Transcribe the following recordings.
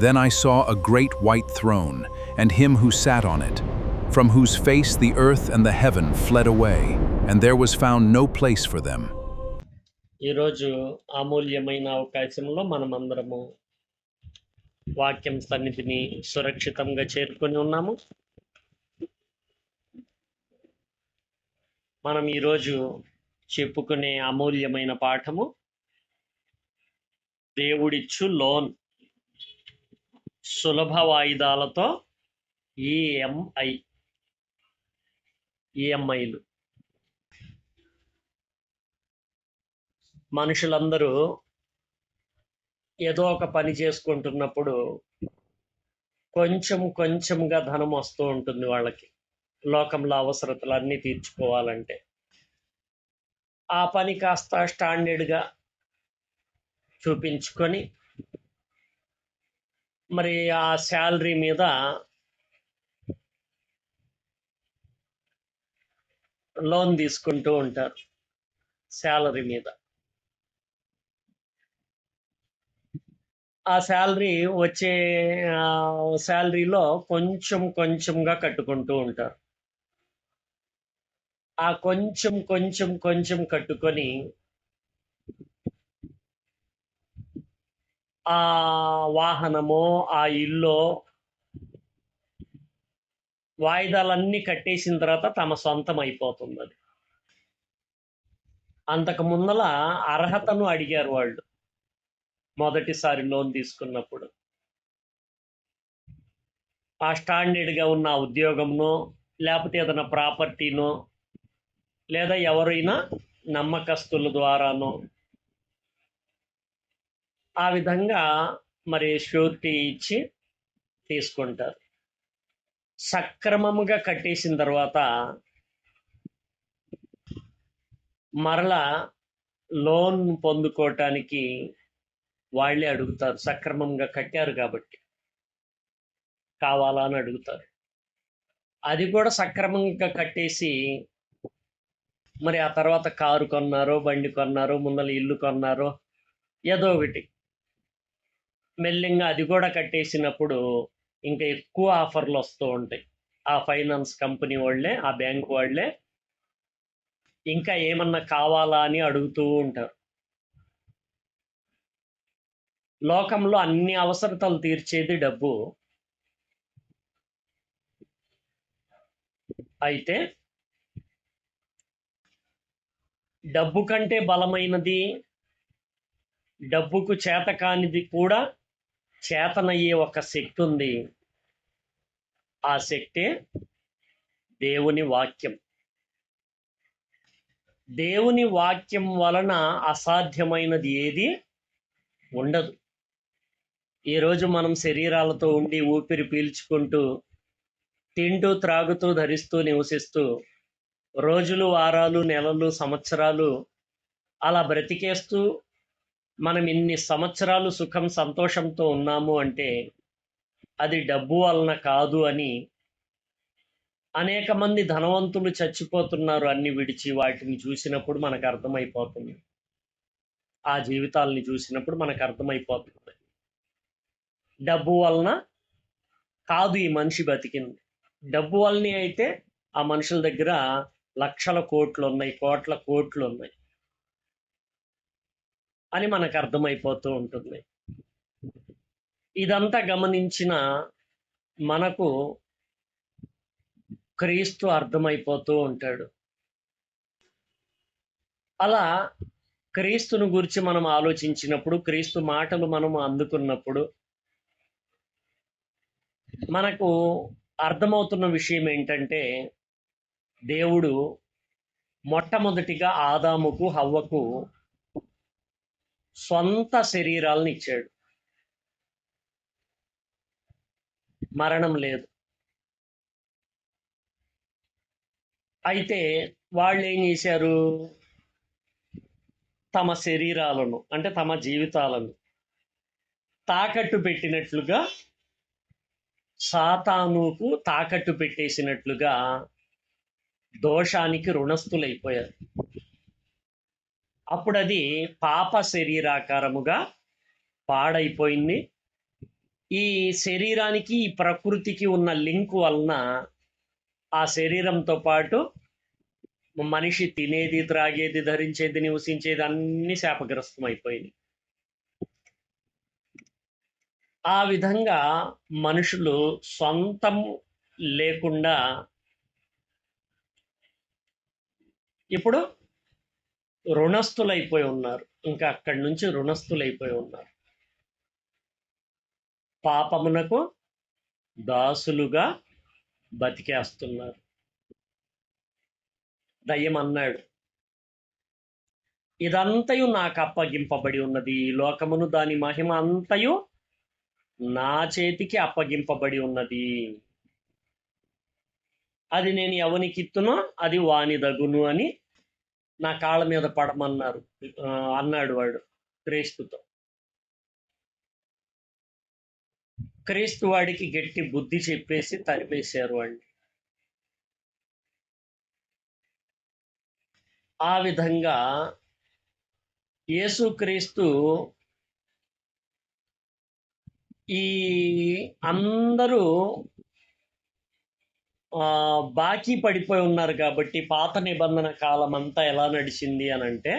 Then I saw a great white throne, and him who sat on it, from whose face the earth and the heaven fled away, and there was found no place for them. ఈరోజు అమూల్యమైన అవకాశంలో మనమందరము వాక్యం సన్నిధిని సురక్షితంగా చేరుకొని ఉన్నాము. మనం ఈరోజు చెప్పుకునే అమూల్యమైన పాఠము దేవుడిచ్చు లోన్, సులభ వాయిదాలతో ఈఎంఐలు. మనుషులందరూ ఏదో ఒక పని చేసుకుంటున్నప్పుడు కొంచెంగా ధనం వస్తూ ఉంటుంది వాళ్ళకి, లోకంలో అవసరతలన్నీ తీర్చుకోవాలంటే. ఆ పని కాస్త స్టాండర్డ్గా చూపించుకొని మరి ఆ శాలరీ మీద లోన్ తీసుకుంటూ ఉంటారు. శాలరీ మీద ఆ శాలరీ వచ్చే శాలరీలో కొంచెంగా కట్టుకుంటూ ఉంటారు. ఆ కొంచెం కట్టుకొని ఆ వాహనమో ఆ ఇల్లు వాయిదాలన్నీ కట్టేసిన తర్వాత తమ సొంతం అయిపోతుంది. అది అంతకు ముందల అర్హతను అడిగారు వాళ్ళు మొదటిసారి లోన్ తీసుకున్నప్పుడు. ఆ స్టాండర్డ్గా ఉన్న ఉద్యోగంనో లేకపోతే ఏదైనా ప్రాపర్టీనో లేదా ఎవరైనా నమ్మకస్తుల ద్వారానో ఆ విధంగా మరి ష్యూరిటీ ఇచ్చి తీసుకుంటారు. సక్రమముగా కట్టేసిన తర్వాత మరలా లోన్ పొందుకోవటానికి వాళ్ళే అడుగుతారు. సక్రమంగా కట్టారు కాబట్టి కావాలా అని అడుగుతారు. అది కూడా సక్రమంగా కట్టేసి మరి ఆ తర్వాత కారు కొన్నారో, బండి కొన్నారో, ముందల ఇల్లు కొన్నారో, ఏదో ఒకటి మెల్లింగా అది కూడా కట్టేసినప్పుడు ఇంకా ఎక్కువ ఆఫర్లు వస్తూ ఉంటాయి. ఆ ఫైనాన్స్ కంపెనీ వాళ్ళే, ఆ బ్యాంక్ వాళ్ళే ఇంకా ఏమన్నా కావాలా అని అడుగుతూ ఉంటారు. లోకంలో అన్ని అవసరతలు తీర్చేది డబ్బు. అయితే డబ్బు కంటే బలమైనది, డబ్బుకు చేత కానిది కూడా చేతనయ్యే ఒక శక్తి ఉంది. ఆ శక్తే దేవుని వాక్యం. దేవుని వాక్యం వలన అసాధ్యమైనది ఏది ఉండదు. ఈరోజు మనం శరీరాలతో ఉండి ఊపిరి పీల్చుకుంటూ తింటూ త్రాగుతూ ధరిస్తూ నివసిస్తూ రోజులు, వారాలు, నెలలు, సంవత్సరాలు అలా బ్రతికేస్తూ మనం ఇన్ని సంవత్సరాలు సుఖం సంతోషంతో ఉన్నాము అంటే అది డబ్బు వలన కాదు అని అనేక మంది ధనవంతులు చచ్చిపోతున్నారు అన్ని విడిచి. వాటిని చూసినప్పుడు మనకు అర్థమైపోతుంది, ఆ జీవితాలని చూసినప్పుడు మనకు అర్థమైపోతుంది డబ్బు వలన కాదు ఈ మనిషి బతికింది. డబ్బు వల్లనే అయితే ఆ మనుషుల దగ్గర లక్షల కోట్లు ఉన్నాయి, కోట్ల కోట్లు ఉన్నాయి అని మనకు అర్థమైపోతూ ఉంటుంది. ఇదంతా గమనించిన మనకు క్రీస్తు అర్థమైపోతూ ఉంటాడు. అలా క్రీస్తును గురించి మనం ఆలోచించినప్పుడు, క్రీస్తు మాటలు మనం అందుకున్నప్పుడు మనకు అర్థమవుతున్న విషయం ఏంటంటే, దేవుడు మొట్టమొదటిగా ఆదాముకు, హవ్వకు సొంత శరీరాలను ఇచ్చాడు. మరణం లేదు. అయితే వాళ్ళు ఏం చేశారు? తమ శరీరాలను అంటే తమ జీవితాలను తాకట్టు పెట్టినట్లుగా, సాతానుకు తాకట్టు పెట్టేసినట్లుగా దోషానికి రుణస్థులైపోయారు. అప్పుడు అది పాప శరీరాకారముగా పాడైపోయింది. ఈ శరీరానికి ఈ ప్రకృతికి ఉన్న లింక్ వలన ఆ శరీరంతో పాటు మనిషి తినేది, త్రాగేది, ధరించేది, నివసించేది అన్ని శాపగ్రస్తం అయిపోయింది. ఆ విధంగా మనుషులు సొంతం లేకుండా ఇప్పుడు రుణస్థులైపోయి ఉన్నారు. ఇంకా అక్కడి నుంచి రుణస్థులైపోయి ఉన్నారు. పాపమునకు దాసులుగా బతికేస్తున్నారు. దయ్యం అన్నాడు, ఇదంతయు నాకు అప్పగింపబడి ఉన్నది, ఈ లోకమును దాని మహిమ అంతయు నా చేతికి అప్పగింపబడి ఉన్నది. అది నేను ఎవనికిత్తునో అది వాని దగును అని నా కాళ్ళ మీద పడమన్నారు అన్నాడు వాడు క్రీస్తుతో. క్రీస్తు వాడికి గట్టి బుద్ధి చెప్పేసి తరిపేశారు వాడిని. ఆ విధంగా యేసుక్రీస్తు ఈ అందరూ బాకీ పడిపోయి ఉన్నారు కాబట్టి పాత నిబంధన కాలం అంతా ఎలా నడిచింది అని అంటే,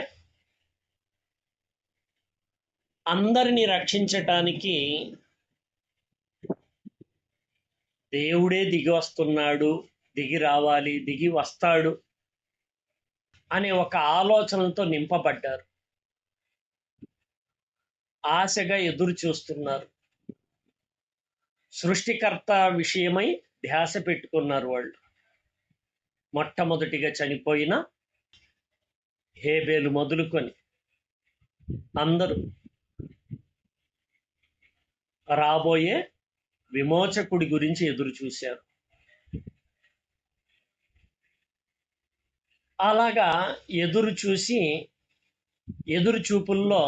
అందరినీ రక్షించటానికి దేవుడే దిగి వస్తున్నాడు, దిగి రావాలి, దిగి వస్తాడు అనే ఒక ఆలోచనలతో నింపబడ్డారు. ఆశగా ఎదురు చూస్తున్నారు. సృష్టికర్త విషయమై ధ్యాస పెట్టుకున్నారు వాళ్ళు. మొట్టమొదటిగా చనిపోయిన హేబేలు మొదలుకొని అందరూ రాబోయే విమోచకుడి గురించి ఎదురు చూశారు. అలాగా ఎదురు చూసి ఎదురు చూపుల్లో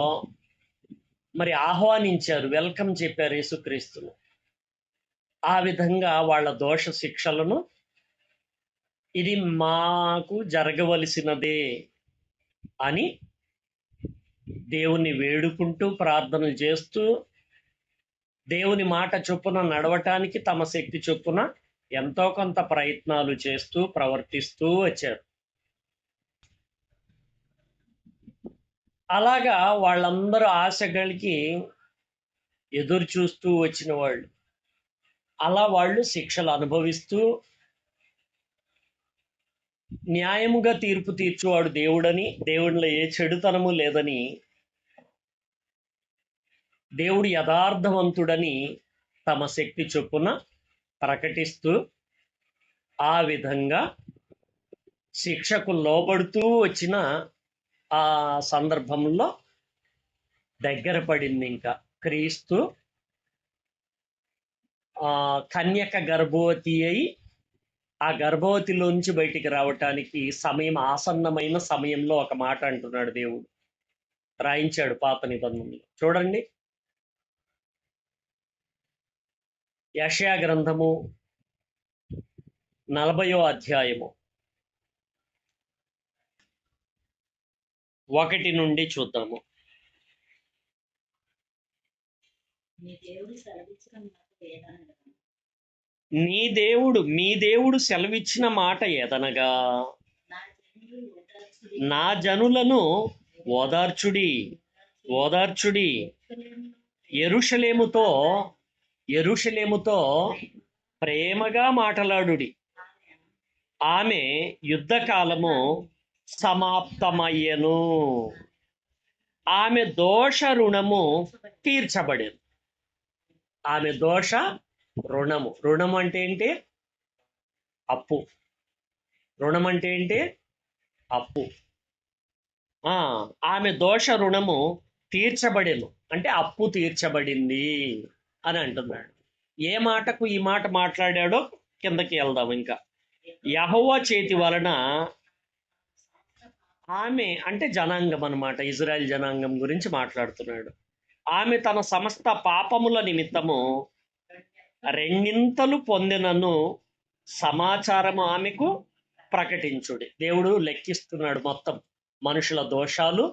మరి ఆహ్వానించారు, వెల్కమ్ చెప్పారు యేసుక్రీస్తును. ఆ విధంగా వాళ్ళ దోష శిక్షలను ఇది మాకు జరగవలసినదే అని దేవుని వేడుకుంటూ ప్రార్థనలు చేస్తూ దేవుని మాట చొప్పున నడవటానికి తమ శక్తి చొప్పున ఎంతో కొంత ప్రయత్నాలు చేస్తూ ప్రవర్తిస్తూ వచ్చారు. అలాగా వాళ్ళందరూ ఆశಗಳಿಗೆ ఎదురు చూస్తూ వచ్చిన వాళ్ళు. అలా వాళ్ళు శిక్షలు అనుభవిస్తూ న్యాయముగా తీర్పు తీర్చువాడు దేవుడని, దేవుడిలో ఏ చెడుతనము లేదని, దేవుడు యథార్థవంతుడని తమ శక్తి చొప్పున ప్రకటిస్తూ ఆ విధంగా శిక్షకు లోబడుతూ వచ్చిన ఆ సందర్భంలో దగ్గర పడింది ఇంకా క్రీస్తు కన్యక గర్భవతి అయి ఆ గర్భవతిలోంచి బయటికి రావటానికి సమయం ఆసన్నమైన సమయంలో ఒక మాట అంటున్నాడు దేవుడు. రాయించాడు పాత నిబంధనలో. చూడండి, యెషయా గ్రంథము 40వ అధ్యాయము 1 నుండి చూద్దాము. మీ దేవుడు సెలవిచ్చిన మాట ఏదనగా, నా జనులను ఓదార్చుడి ఓదార్చుడి, యెరూషలేముతో ప్రేమగా మాట్లాడుడి. ఆమె యుద్ధకాలము సమాప్తమయ్యను, ఆమె దోష రుణము తీర్చబడేను. ఆమె దోష రుణము, రుణము అంటే ఏంటి? అప్పు. రుణం అంటే ఏంటి? అప్పు. ఆమె దోష రుణము తీర్చబడేను అంటే అప్పు తీర్చబడింది అని అంటున్నాడు. ఏ మాటకు ఈ మాట మాట్లాడాడో కిందకి వెళ్దాం. ఇంకా యెహోవా చేతి వలన ఆమె అంటే జనాంగం అన్నమాట, ఇజ్రాయెల్ జనాంగం గురించి మాట్లాడుతున్నాడు. ఆమె తన సమస్త పాపముల నిమిత్తము రెండింతలు పొందినను సమాచారము ఆమెకు ప్రకటించుడి. దేవుడు లెక్కిస్తున్నాడు మొత్తం మనుషుల దోషాలు.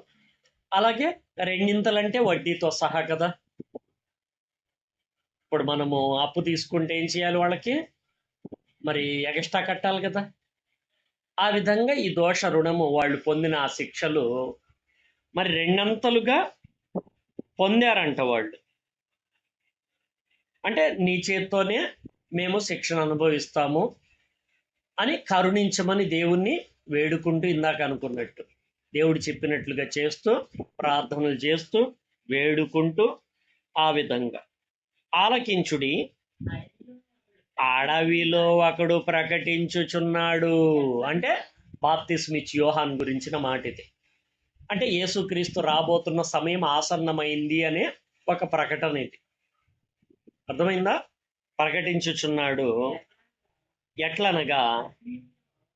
అలాగే రెండింతలంటే వడ్డీతో సహా కదా. ఇప్పుడు మనము అప్పు తీసుకుంటే ఏం చేయాలి? వాళ్ళకి మరి ఎగస్ట్రా కట్టాలి కదా. ఆ విధంగా ఈ దోష రుణము వాళ్ళు పొందిన ఆ శిక్షలు మరి రెండంతలుగా పొందారంట వాళ్ళు. అంటే నీ చేత్తోనే మేము శిక్షణ అనుభవిస్తాము అని కరుణించమని దేవుణ్ణి వేడుకుంటూ, ఇందాక అనుకున్నట్టు దేవుడు చెప్పినట్లుగా చేస్తూ, ప్రార్థనలు చేస్తూ, వేడుకుంటూ, ఆ విధంగా ఆలకించుడి, అడవిలో ఒకడు ప్రకటించుచున్నాడు. అంటే బాప్తిస్మిచ్ యోహాన్ గురించిన మాట ఇది. అంటే యేసుక్రీస్తు రాబోతున్న సమయం ఆసన్నమైంది అనే ఒక ప్రకటన ఇది. అర్థమైందా? ప్రకటించుచున్నాడు. ఎట్లనగా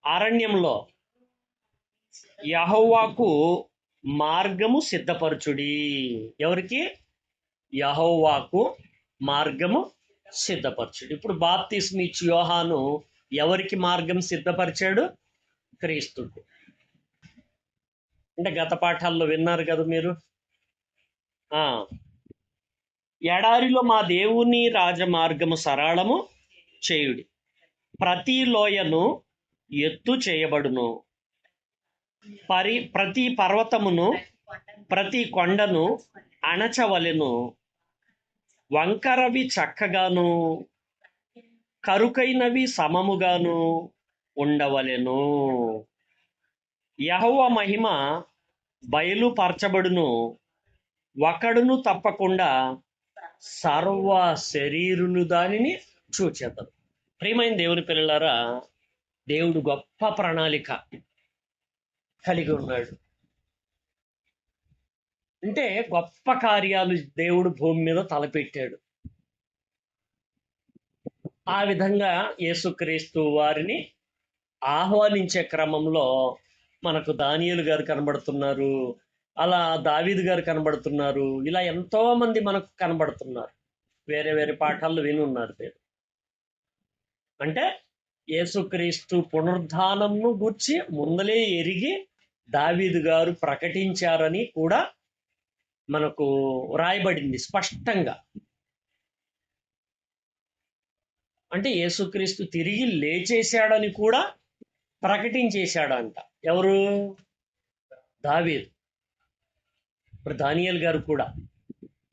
అరణ్యంలో యెహోవాకు మార్గము సిద్ధపరచుడి. ఎవరికి? యెహోవాకు మార్గము సిద్ధపరచుడు. ఇప్పుడు బాప్తిస్మిచ్ యోహాను ఎవరికి మార్గం సిద్ధపరిచాడు? క్రీస్తుకు. అంటే గత పాఠాల్లో విన్నారు కదా మీరు. ఎడారిలో మా దేవుని రాజమార్గము సరళము చేయుడి, ప్రతి లోయను ఎత్తు చేయబడును, ప్రతి పర్వతమును ప్రతి కొండను అణచవలెను, వంకరవి చక్కగాను కరుకైనవి సమముగాను ఉండవలెను. యెహోవా మహిమ బయలుపరచబడును, ఒకడును తప్పకుండా సర్వ శరీరులు దానిని చూచెదరు. ప్రియమైన దేవుని పిల్లలారా, దేవుడు గొప్ప ప్రణాళిక కలిగి ఉన్నాడు. అంటే గొప్ప కార్యాలు దేవుడు భూమి మీద తలపెట్టాడు. ఆ విధంగా యేసుక్రీస్తు వారిని ఆహ్వానించే క్రమంలో మనకు దానియేలు గారు కనబడుతున్నారు, అలా దావీదు గారు కనబడుతున్నారు, ఇలా ఎంతో మంది మనకు కనబడుతున్నారు. వేరే వేరే పాఠాలు విని ఉన్నారు మీరు. అంటే యేసుక్రీస్తు పునరుద్ధానంను గూర్చి ముందలే ఎరిగి దావీదు గారు ప్రకటించారని కూడా మనకు రాయబడింది స్పష్టంగా. అంటే యేసుక్రీస్తు తిరిగి లేచేశాడని కూడా ప్రకటించేశాడంట. ఎవరు? దావీదు. ఇప్పుడు దానియేలు గారు కూడా.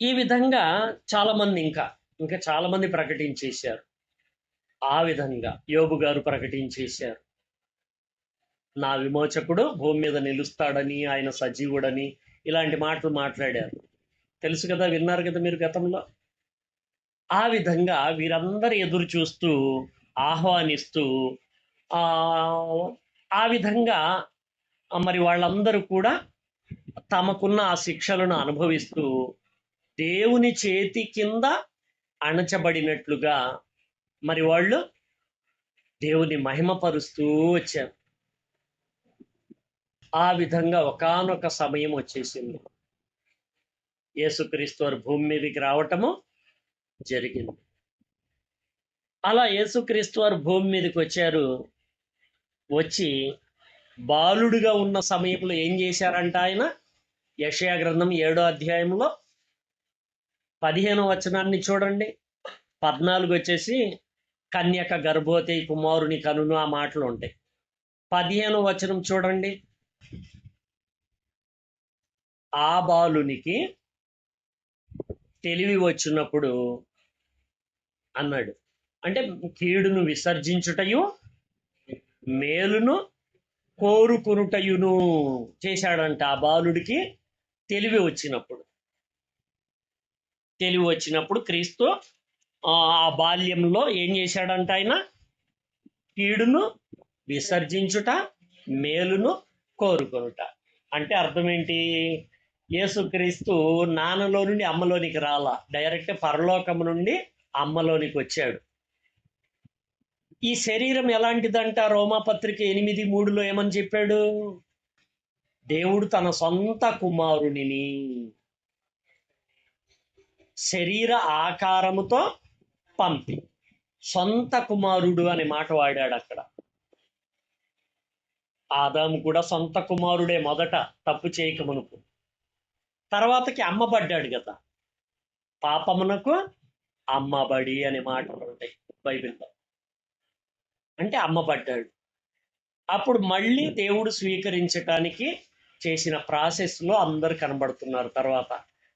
ఈ విధంగా చాలా మంది ఇంకా చాలా మంది ప్రకటించేశారు. ఆ విధంగా యోబు గారు ప్రకటించేశారు, నా విమోచకుడు భూమి మీద నిలుస్తాడని, ఆయన సజీవుడని, ఇలాంటి మాటలు మాట్లాడారు. తెలుసు కదా, విన్నారు కదా మీరు గతంలో. ఆ విధంగా వీరందరూ ఎదురు చూస్తూ ఆహ్వానిస్తూ ఆ విధంగా మరి వాళ్ళందరూ కూడా తమకున్న ఆ శిక్షలను అనుభవిస్తూ దేవుని చేతి కింద అణచబడినట్లుగా మరి వాళ్ళు దేవుని మహిమపరుస్తూ వచ్చారు. ఆ విధంగా ఒకానొక సమయం వచ్చేసింది, యేసుక్రీస్తు వారు భూమి మీదకి రావటము జరిగింది. అలా యేసుక్రీస్తు వారు భూమి మీదకి వచ్చారు. వచ్చి బాలుడిగా ఉన్న సమయంలో ఏం చేశారంట ఆయన? యెషయా గ్రంథం 7వ అధ్యాయంలో 15వ వచనాన్ని చూడండి. 14 వచ్చేసి కన్యక గర్భవతి కుమారుని కనును, ఆ మాటలు ఉంటాయి. 15వ వచనం చూడండి. ఆ బాలునికి తెలివి వచ్చినప్పుడు అన్నాడు. అంటే కీడును విసర్జించుటయు మేలును కోరుకునుటయును చేశాడంట. ఆ బాలుడికి తెలివి వచ్చినప్పుడు క్రీస్తు ఆ బాల్యంలో ఏం చేశాడంట? ఆయన కీడును విసర్జించుట, మేలును కోరుకొనుట. అంటే అర్థం ఏంటి? యేసుక్రీస్తు నాన్నలో నుండి అమ్మలోనికి రాలా, డైరెక్ట్ పరలోకము నుండి అమ్మలోనికి వచ్చాడు. ఈ శరీరం ఎలాంటిదంట? రోమాపత్రిక 8:3 ఏమని చెప్పాడు? దేవుడు తన సొంత కుమారునిని శరీర ఆకారముతో పంపి, సొంత కుమారుడు అనే మాట వాడాడు అక్కడ. ఆదాము కూడా సొంత కుమారుడే మొదట, తప్పు చేయక మునుపు. తర్వాతకి అమ్మబడ్డాడు కదా, పాపమునకు అమ్మబడి అనే మాటలు ఉంటాయి బైబిల్లో. అంటే అమ్మబడ్డాడు. అప్పుడు మళ్ళీ దేవుడు స్వీకరించటానికి చేసిన ప్రాసెస్లో అందరు కనబడుతున్నారు తర్వాత.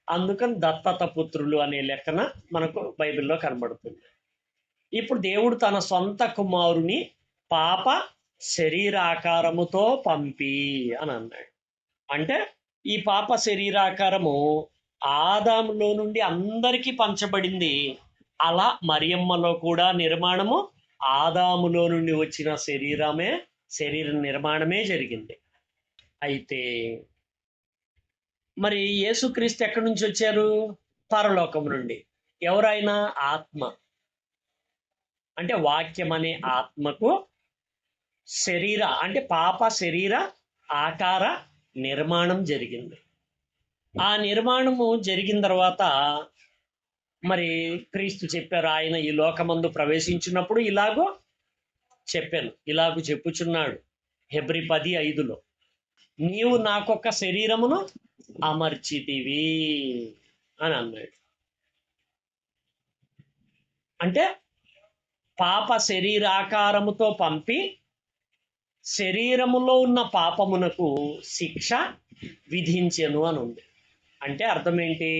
అందుకని దత్తత పుత్రులు అనే లెక్కన మనకు బైబిల్లో కనబడుతుంది. ఇప్పుడు దేవుడు తన సొంత కుమారుని పాప శరీరాకారముతో పంపి అని అన్నాడు. అంటే ఈ పాప శరీరాకారము ఆదాములో నుండి అందరికీ పంచబడింది. అలా మరియమ్మలో కూడా నిర్మాణము ఆదాములో నుండి వచ్చిన శరీర నిర్మాణమే జరిగింది. అయితే మరి యేసుక్రీస్తు ఎక్కడి నుంచి వచ్చారు? పరలోకం నుండి. ఎవరైనా ఆత్మ, అంటే వాక్యం అనే ఆత్మకు అంటే పాప శరీర ఆకార నిర్మాణం జరిగింది. ఆ నిర్మాణము జరిగిన తర్వాత మరి క్రీస్తు చెప్పారు, ఆయన ఈ లోకమందు ప్రవేశించినప్పుడు ఇలాగూ చెప్పుచున్నాడు హెబ్రీ 10:5లో, నీవు నాకొక శరీరమును అమర్చితివి అని అన్నాడు. అంటే పాప శరీరాకారముతో పంపి శరీరములో ఉన్న పాపమునకు శిక్ష విధించెను అని ఉంది. అంటే అర్థం ఏంటి?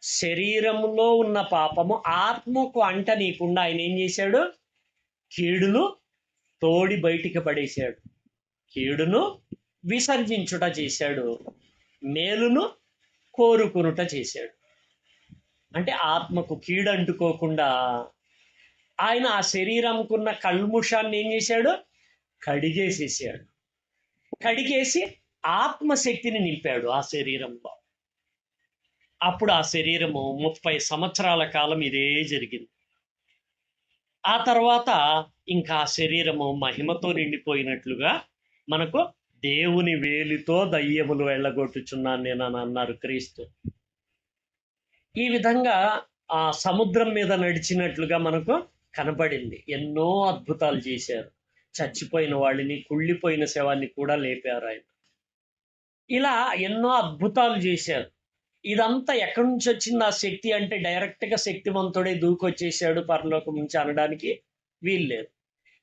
శరీరములో ఉన్న పాపము ఆత్మకు అంటనీయకుండా ఆయన ఏం చేశాడు? కీడును తోడి బయటికి పడేశాడు, కీడును విసర్జించుట చేశాడు, మేలును కోరుకునుట చేశాడు. అంటే ఆత్మకు కీడు అంటుకోకుండా ఆయన ఆ శరీరంకున్న కల్ముషాన్ని ఏం చేశాడు? కడిగేసేసాడు. కడిగేసి ఆత్మశక్తిని నింపాడు ఆ శరీరంలో. అప్పుడు ఆ శరీరము 30 సంవత్సరాల కాలం ఇదే జరిగింది. ఆ తర్వాత ఇంకా ఆ శరీరము మహిమతో నిండిపోయినట్లుగా మనకు దేవుని వేలితో దయ్యములు వెళ్ళగొట్టుచున్నాను నేను అని అన్నారు క్రీస్తు. ఈ విధంగా ఆ సముద్రం మీద నడిచినట్లుగా మనకు కనబడింది. ఎన్నో అద్భుతాలు చేశారు. చచ్చిపోయిన వాళ్ళని, కుళ్ళిపోయిన శవాన్ని కూడా లేపారు ఆయన. ఇలా ఎన్నో అద్భుతాలు చేశారు. ఇదంతా ఎక్కడి నుంచి వచ్చింది ఆ శక్తి అంటే డైరెక్ట్గా శక్తివంతుడే దూకొచ్చేసాడు పరలోకం నుంచి అనడానికి వీల్లేదు.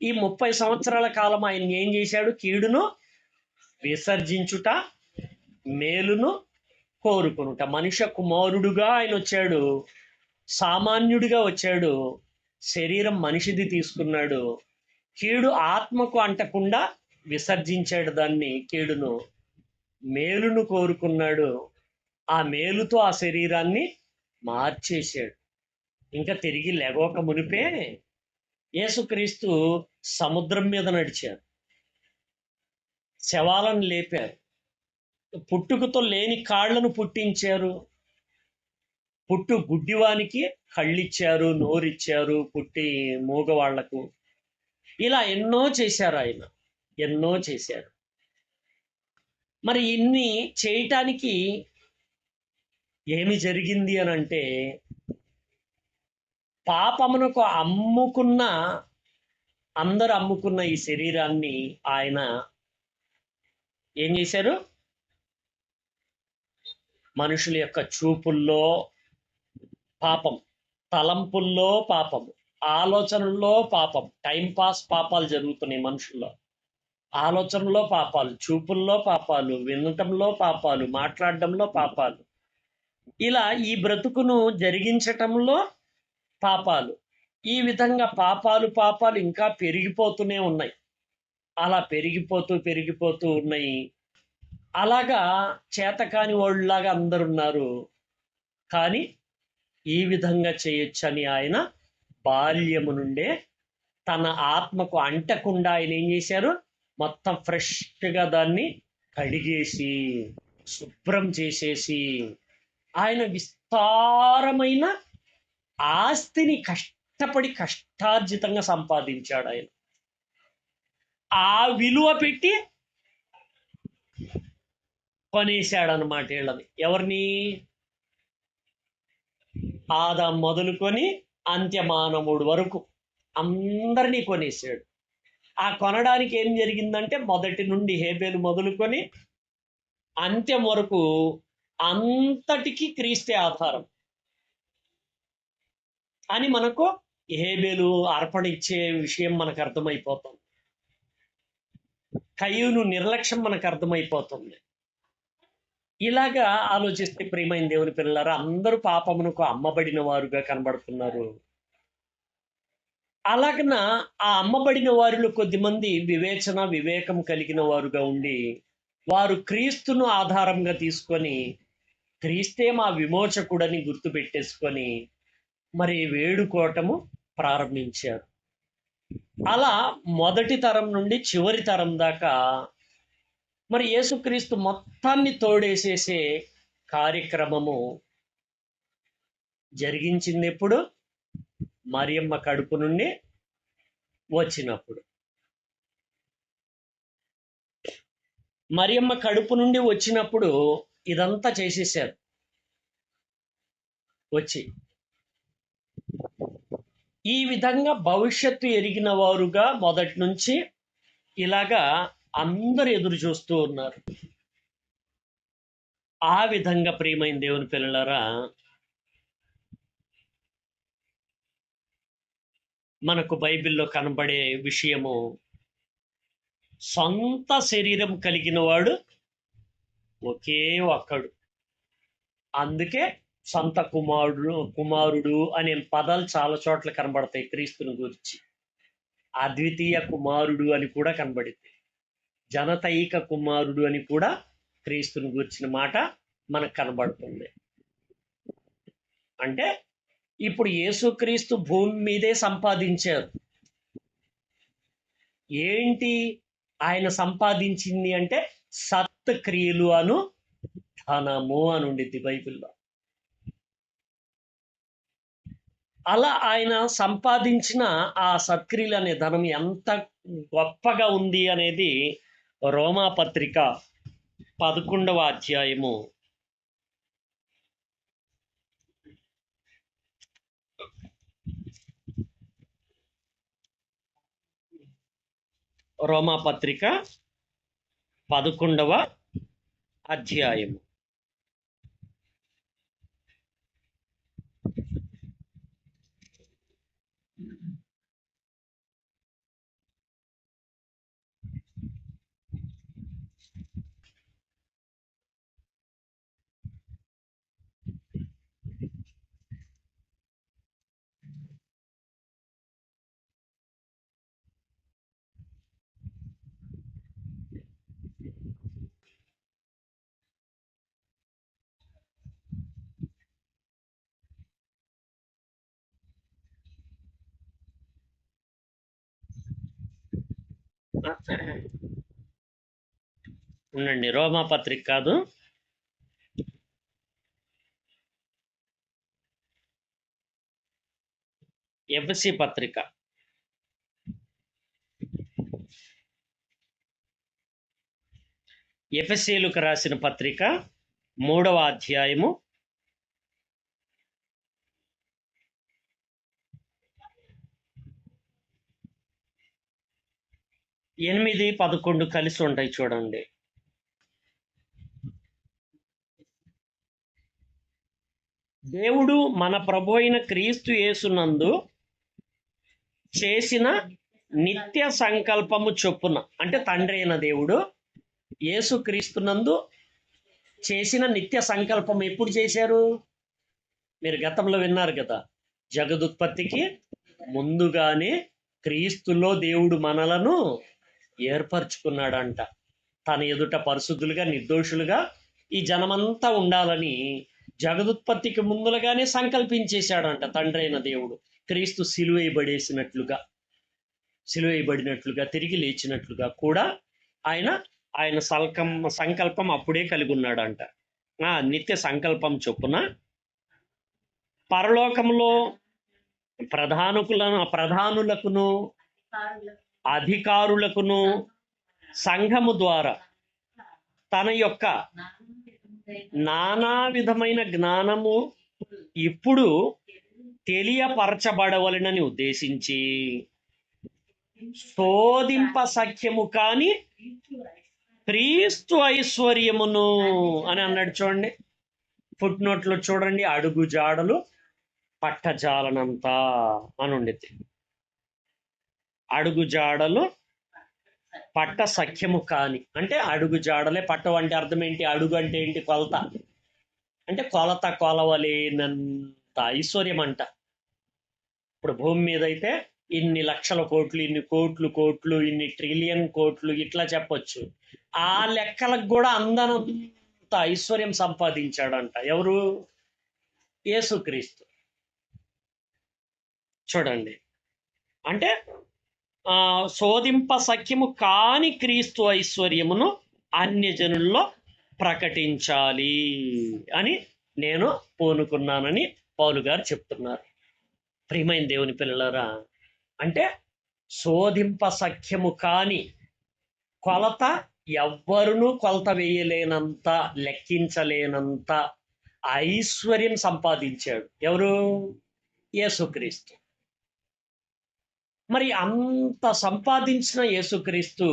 ఈ 30 సంవత్సరాల కాలం ఆయన ఏం చేశాడు? కీడును విసర్జించుట, మేలును కోరుకునుట. మనుష్య కుమారుడుగా ఆయన వచ్చాడు, సామాన్యుడిగా వచ్చాడు, శరీరం మనిషిది తీసుకున్నాడు, కీడు ఆత్మకు అంటకుండా విసర్జించాడు దాన్ని, కీడును, మేలును కోరుకున్నాడు. ఆ మేలుతో ఆ శరీరాన్ని మార్చేశాడు. ఇంకా తిరిగి లేవక మునిపే యేసుక్రీస్తు సముద్రం మీద నడిచారు, శవాలను లేపారు, పుట్టుకతో లేని కాళ్లను పుట్టించారు, పుట్టు గుడ్డివానికి కళ్ళిచ్చారు, నోరిచ్చారు, పుట్టి మూగవాళ్లకు. ఇలా ఎన్నో చేశారు ఆయన, ఎన్నో చేశారు. మరి ఇన్ని చేయటానికి ఏమి జరిగింది అని అంటే, పాపమునకు అందరు అమ్ముకున్న ఈ శరీరాన్ని ఆయన ఏం చేశారు? మనుషుల యొక్క చూపుల్లో పాపం, తలంపుల్లో పాపం, ఆలోచనల్లో పాపం, టైంపాస్ పాపాలు జరుగుతున్నాయి మనుషుల్లో. ఆలోచనలో పాపాలు, చూపుల్లో పాపాలు, వినటంలో పాపాలు, మాట్లాడడంలో పాపాలు, ఇలా ఈ బ్రతుకును జరిగించటంలో పాపాలు. ఈ విధంగా పాపాలు ఇంకా పెరిగిపోతూనే ఉన్నాయి. అలా పెరిగిపోతూ ఉన్నాయి. అలాగా చేతకాని వాళ్ళలాగా అందరున్నారు. కానీ ఈ విధంగా చేయొచ్చని ఆయన బాల్యము నుండే తన ఆత్మకు అంటకుండా ఆయన ఏం చేశారు? మొత్తం ఫ్రెష్గా దాన్ని కడిగేసి శుభ్రం చేసేసి ఆయన విస్తారమైన ఆస్తిని కష్టార్జితంగా సంపాదించాడు. ఆయన ఆ విలువ పెట్టి కొనేశాడనమాట వీళ్ళని. ఎవరిని? ఆదాం మొదలుకొని అంత్యమానవుడు వరకు అందరినీ కొనేసాడు. ఆ కొనడానికి ఏం జరిగిందంటే, మొదటి నుండి హేబేలు మొదలుకొని అంత్యం వరకు అంతటికి క్రీస్తే ఆధారం. అని మనకు హేబేలు అర్పణ ఇచ్చే విషయం మనకు అర్థమైపోతుంది. కయ్యూను నిర్లక్ష్యం మనకు అర్థమైపోతుంది. ఇలాగా ఆలోచిస్తే ప్రియమైన దేవుని పిల్లలారా, అందరూ పాపమునకు అమ్మబడిన వారుగా కనబడుతున్నారు. అలాగన ఆ అమ్మబడిన వారిలో కొద్దిమంది వివేచన వివేకం కలిగిన వారుగా ఉండి, వారు క్రీస్తును ఆధారంగా తీసుకొని, క్రీస్తే మా విమోచకుడని గుర్తుపెట్టేసుకొని మరి వేడుకోవటము ప్రారంభించారు. అలా మొదటి తరం నుండి చివరి తరం దాకా మరి యేసుక్రీస్తు మొత్తాన్ని తోడేసేసే కార్యక్రమము జరిగించింది ఎప్పుడు? మరియమ్మ కడుపు నుండి వచ్చినప్పుడు. మరియమ్మ కడుపు నుండి వచ్చినప్పుడు ఇదంతా చేసేసారు. వచ్చి ఈ విధంగా భవిష్యత్తు ఎరిగిన వారుగా మొదటి నుంచి ఇలాగా అందరు ఎదురు చూస్తూ ఉన్నారు. ఆ విధంగా ప్రియమైన దేవుని పిల్లలారా, మనకు బైబిల్లో కనబడే విషయము, సొంత శరీరం కలిగిన వాడు ఒకే ఒక్కడు. అందుకే సొంత కుమారుడు అనే పదాలు చాలా చోట్ల కనబడతాయి క్రీస్తుని గురించి. అద్వితీయ కుమారుడు అని కూడా కనబడింది. జనతైక కుమారుడు అని కూడా క్రీస్తుని గురించిన మాట మనకు కనబడుతుంది. అంటే ఇప్పుడు యేసుక్రీస్తు భూమి మీదే సంపాదించారు. ఏంటి ఆయన సంపాదించింది అంటే సత్క్రియలు అను ధనము అని ఉండిద్ది బైబిల్లో. అలా ఆయన సంపాదించిన ఆ సత్క్రియలు అనే ధనం ఎంత గొప్పగా ఉంది అనేది రోమా పత్రిక 11వ అధ్యాయము 11వ అధ్యాయము. ఉండండి, రోమా పత్రిక కాదు, ఎఫెసీ పత్రిక. ఎఫెసీలకు రాసిన పత్రిక 3వ అధ్యాయము 8, 11 కలిసి ఉంటాయి చూడండి. దేవుడు మన ప్రభు అయిన క్రీస్తు యేసునందు చేసిన నిత్య సంకల్పము చొప్పున, అంటే తండ్రి అయిన దేవుడు యేసు క్రీస్తునందు చేసిన నిత్య సంకల్పం ఎప్పుడు చేశారు? మీరు గతంలో విన్నారు కదా, జగదుత్పత్తికి ముందుగానే క్రీస్తులో దేవుడు మనలను ఏర్పరచుకున్నాడంట. తన ఎదుట పరిశుద్ధులుగా నిర్దోషులుగా ఈ జనమంతా ఉండాలని జగదుత్పత్తికి ముందులుగానే సంకల్పించేశాడంట తండ్రి అయిన దేవుడు. క్రీస్తు సిలువేయబడినట్లుగా తిరిగి లేచినట్లుగా కూడా ఆయన సంకల్పం అప్పుడే కలిగి ఉన్నాడంట. నిత్య సంకల్పం చొప్పున పరలోకంలో ప్రధానులకును అధికారులకును సంఘము ద్వారా తన యొక్క నానా విధమైన జ్ఞానము ఇప్పుడు తెలియపరచబడవలనని ఉద్దేశించి శోధింప సఖ్యము కాని క్రీస్తు ఐశ్వర్యమును అని అన్నాడు. చూడండి, ఫుట్ నోట్లో చూడండి, అడుగు జాడలు పట్టజాలనంత అని ఉండిద్ది. అడుగు జాడలు పట్ట సఖ్యము కాని, అంటే అడుగు జాడలే పట్టం అంటే అర్థం ఏంటి? అడుగు అంటే ఏంటి? కొలత. అంటే కొలత కొలవలేనంత ఐశ్వర్యం అంట. ఇప్పుడు భూమి మీద అయితే ఇన్ని లక్షల కోట్లు, ఇన్ని కోట్లు కోట్లు, ఇన్ని ట్రిలియన్ కోట్లు, ఇట్లా చెప్పొచ్చు. ఆ లెక్కలకు కూడా అందనంత ఐశ్వర్యం సంపాదించాడంట. ఎవరు? యేసుక్రీస్తు. చూడండి, అంటే శోధింప సఖ్యము కాని క్రీస్తు ఐశ్వర్యమును అన్యజనుల్లో ప్రకటించాలి అని నేను పూనుకున్నానని పౌలు గారు చెప్తున్నారు. ప్రియమైన దేవుని పిల్లలారా, అంటే శోధింప సఖ్యము కాని, కొలత ఎవ్వరునూ కొలత వేయలేనంత, లెక్కించలేనంత ఐశ్వర్యం సంపాదించాడు. ఎవరు? యేసుక్రీస్తు. మరి అంత సంపాదించిన యేసుక్రీస్తు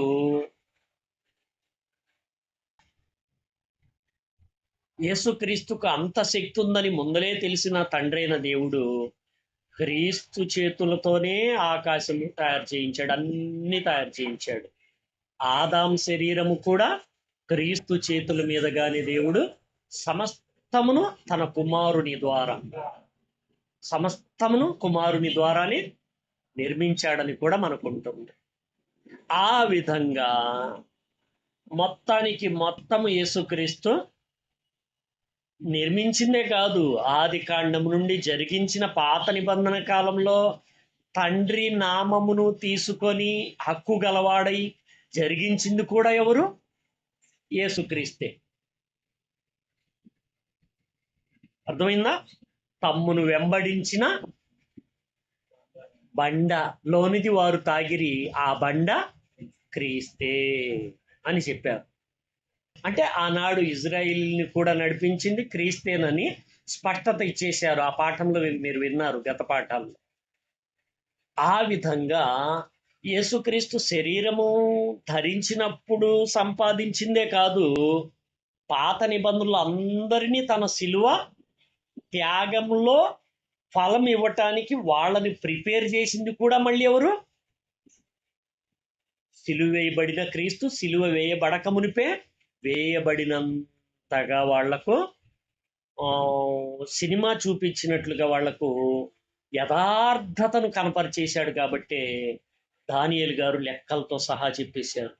యేసుక్రీస్తుకు అంత శక్తి ఉందని ముందలే తెలిసిన తండ్రైన దేవుడు క్రీస్తు చేతులతోనే ఆకాశము తయారు చేయించాడు, అన్ని తయారు చేయించాడు. ఆదాం శరీరము కూడా క్రీస్తు చేతుల మీదగానే దేవుడు సమస్తమును తన కుమారుని ద్వారా, సమస్తమును కుమారుని ద్వారానే నిర్మించాడని కూడా మనకు ఉంటుంది. ఆ విధంగా మొత్తానికి మొత్తము యేసుక్రీస్తు నిర్మించిందే కాదు, ఆది కాండం నుండి జరిగించిన పాత నిబంధన కాలంలో తండ్రి నామమును తీసుకొని హక్కు గలవాడై జరిగించింది కూడా ఎవరు? యేసుక్రీస్తే. అర్థమైందా? తమ్మును వెంబడించిన బండలోనిది వారు తాగిరి, ఆ బండ క్రీస్తే అని చెప్పారు. అంటే ఆనాడు ఇజ్రాయిల్ని కూడా నడిపించింది క్రీస్తేనని స్పష్టత ఇచ్చేశారు. ఆ పాఠంలో మీరు విన్నారు, గత పాఠాల్లో. ఆ విధంగా యేసుక్రీస్తు శరీరము ధరించినప్పుడు సంపాదించిందే కాదు, పాత నిబంధనలు అందరినీ తన శిలువ త్యాగంలో ఫలం ఇవ్వటానికి వాళ్ళని ప్రిపేర్ చేసింది కూడా మళ్ళీ ఎవరు? సిలువ వేయబడిన క్రీస్తు. సిలువ వేయబడక మునిపే వేయబడినంతగా వాళ్లకు సినిమా చూపించినట్లుగా వాళ్లకు యథార్థతను కనపరిచేశాడు. కాబట్టి దానియేలు గారు లెక్కలతో సహా చెప్పేశారు.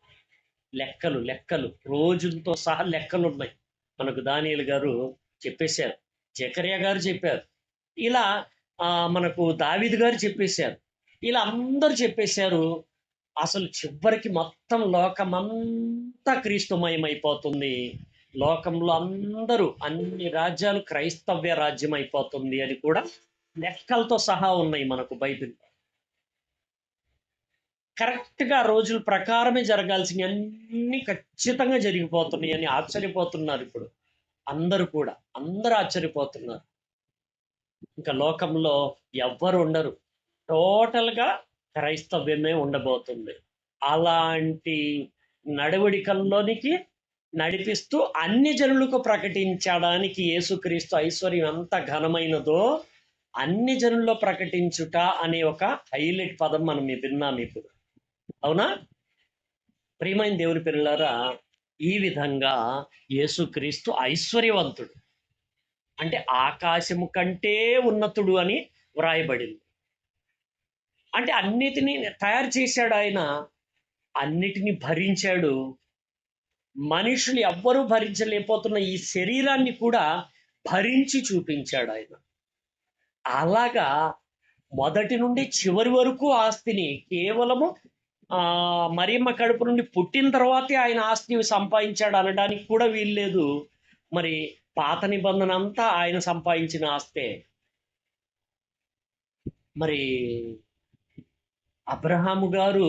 లెక్కలు రోజులతో సహా లెక్కలు ఉన్నాయి మనకు. దానియేలు గారు చెప్పేశారు, జకర్యా గారు చెప్పారు, ఇలా మనకు దావీదు గారు చెప్పేశారు, ఇలా అందరూ చెప్పేశారు. అసలు చివరికి మొత్తం లోకమంతా క్రీస్తుమయమైపోతుంది, లోకంలో అందరూ, అన్ని రాజ్యాలు క్రైస్తవ్య రాజ్యం అయిపోతుంది అని కూడా లెక్కలతో సహా ఉన్నాయి మనకు బైబిల్. కరెక్ట్గా రోజుల ప్రకారమే జరగాల్సినవి అన్ని ఖచ్చితంగా జరిగిపోతున్నాయి అని ఆశ్చర్యపోతున్నారు ఇప్పుడు అందరూ ఆశ్చర్యపోతున్నారు. ఇంకా లోకంలో ఎవ్వరు ఉండరు, టోటల్గా క్రైస్తవ్యమే ఉండబోతుంది. అలాంటి నడవడికల్లోనికి నడిపిస్తూ అన్ని జనులకు ప్రకటించడానికి యేసుక్రీస్తు ఐశ్వర్యం ఎంత ఘనమైనదో అన్ని జనుల్లో ప్రకటించుట అనే ఒక హైలైట్ పదం మనం విన్నాం ఇప్పుడు. అవునా? ప్రియమైన దేవుని పిల్లలారా, ఈ విధంగా యేసుక్రీస్తు ఐశ్వర్యవంతుడు, అంటే ఆకాశము కంటే ఉన్నతుడు అని వ్రాయబడింది. అంటే అన్నిటినీ తయారు చేశాడు ఆయన, అన్నిటినీ భరించాడు. మనుషులు ఎవ్వరూ భరించలేకపోతున్న ఈ శరీరాన్ని కూడా భరించి చూపించాడు ఆయన. అలాగా మొదటి నుండి చివరి వరకు ఆస్తిని కేవలము మరియమ్మ కడుపు నుండి పుట్టిన తర్వాతే ఆయన ఆస్తిని సంపాదించాడు అనడానికి కూడా వీల్లేదు. మరి పాత నిబంధన అంతా ఆయన సంపాదించిన ఆస్తే. మరి అబ్రహాము గారు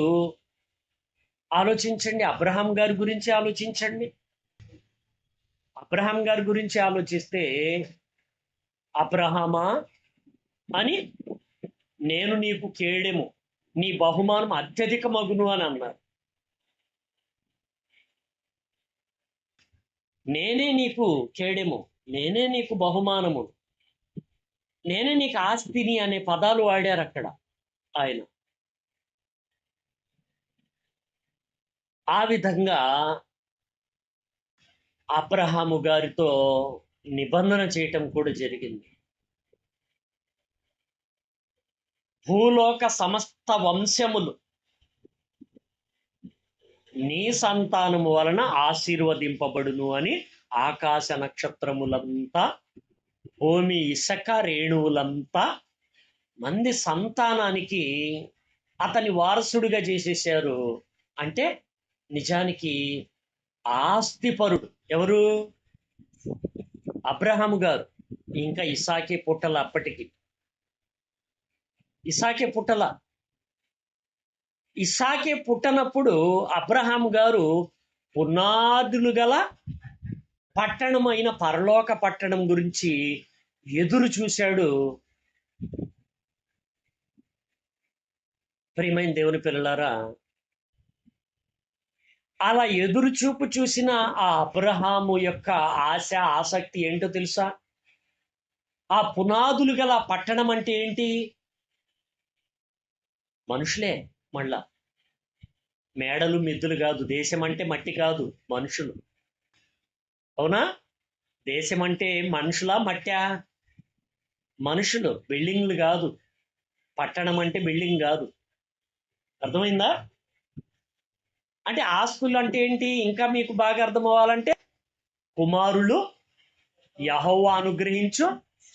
ఆలోచించండి, అబ్రహాం గారి గురించి ఆలోచించండి. అబ్రహాం గారి గురించి ఆలోచిస్తే, అబ్రహామా అని నేను నీకు కేడెము, నీ బహుమానం అత్యధిక మగును అని అన్నారు. నేనే నీకు కేడెము, నేనే నీకు బహుమానము. నేనే నీకు ఆస్తిని అనే పదాలు వాడారు అక్కడ ఆయన. ఆ విధంగా అబ్రహాము గారితో నిబంధన చేయటం కూడా జరిగింది. భూలోక సమస్త వంశములు నీ సంతానము వలన ఆశీర్వదింపబడును అని ఆకాశ నక్షత్రములంతా, భూమి ఇసక రేణువులంతా మంది సంతానానికి అతని వారసుడిగా చేసేసారు. అంటే నిజానికి ఆస్తిపరుడు ఎవరు? అబ్రహాము గారు. ఇంకా ఇసాకే పుట్టల. అప్పటికి ఇసాకే పుట్టల. ఇసాకే పుట్టనప్పుడు అబ్రహాము గారు పునాదులు గల పట్టణమైన పరలోక పట్టణం గురించి ఎదురు చూశాడు. ప్రియమైన దేవుని పిల్లలారా, అలా ఎదురు చూపు చూసిన ఆ అబ్రహాము యొక్క ఆశ, ఆసక్తి ఏంటో తెలుసా? ఆ పునాదులు గల పట్టణం అంటే ఏంటి? మనుషులే. మళ్ళా మేడలు మిద్దులు కాదు. దేశం అంటే మట్టి కాదు, మనుషులు. అవునా? దేశం అంటే మనుషులా మట్టా? మనుషులు. బిల్డింగ్లు కాదు. పట్టణం అంటే బిల్డింగ్ కాదు. అర్థమైందా? అంటే ఆస్తులు అంటే ఏంటి? ఇంకా మీకు బాగా అర్థం అవ్వాలంటే కుమారులు యెహోవా అనుగ్రహించు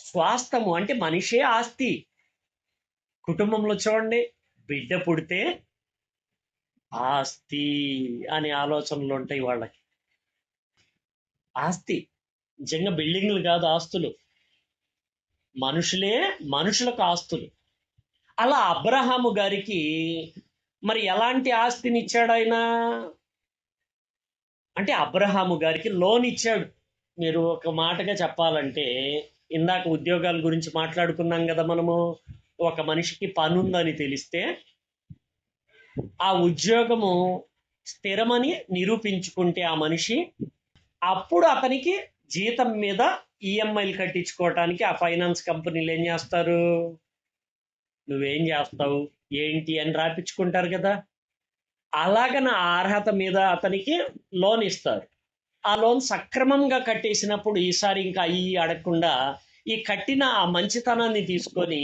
స్వాస్థము. అంటే మనిషే ఆస్తి. కుటుంబంలో చూడండి, బిడ్డ పుడితే ఆస్తి అనే ఆలోచనలు ఉంటాయి వాళ్ళకి. ఆస్తి నిజంగా బిల్డింగ్లు కాదు, ఆస్తులు. మనుషులే మనుషులకు ఆస్తులు. అలా అబ్రహాము గారికి మరి ఎలాంటి ఆస్తిని ఇచ్చాడు ఆయన? అంటే అబ్రహాము గారికి లోన్ ఇచ్చాడు. మీరు ఒక మాటగా చెప్పాలంటే, ఇందాక ఉద్యోగాల గురించి మాట్లాడుకున్నాం కదా మనము. ఒక మనిషికి పని ఉందని తెలిస్తే ఆ ఉద్యోగము స్థిరమని నిరూపించుకుంటే ఆ మనిషి, అప్పుడు అతనికి జీతం మీద ఈఎంఐలు కట్టించుకోవటానికి ఆ ఫైనాన్స్ కంపెనీలు ఏం చేస్తారు? నువ్వేం చేస్తావు ఏంటి అని రాపించుకుంటారు కదా. అలాగన ఆ అర్హత మీద అతనికి లోన్ ఇస్తారు. ఆ లోన్ సక్రమంగా కట్టేసినప్పుడు ఈసారి ఇంకా అయ్యి అడగకుండా ఈ కట్టిన ఆ మంచితనాన్ని తీసుకొని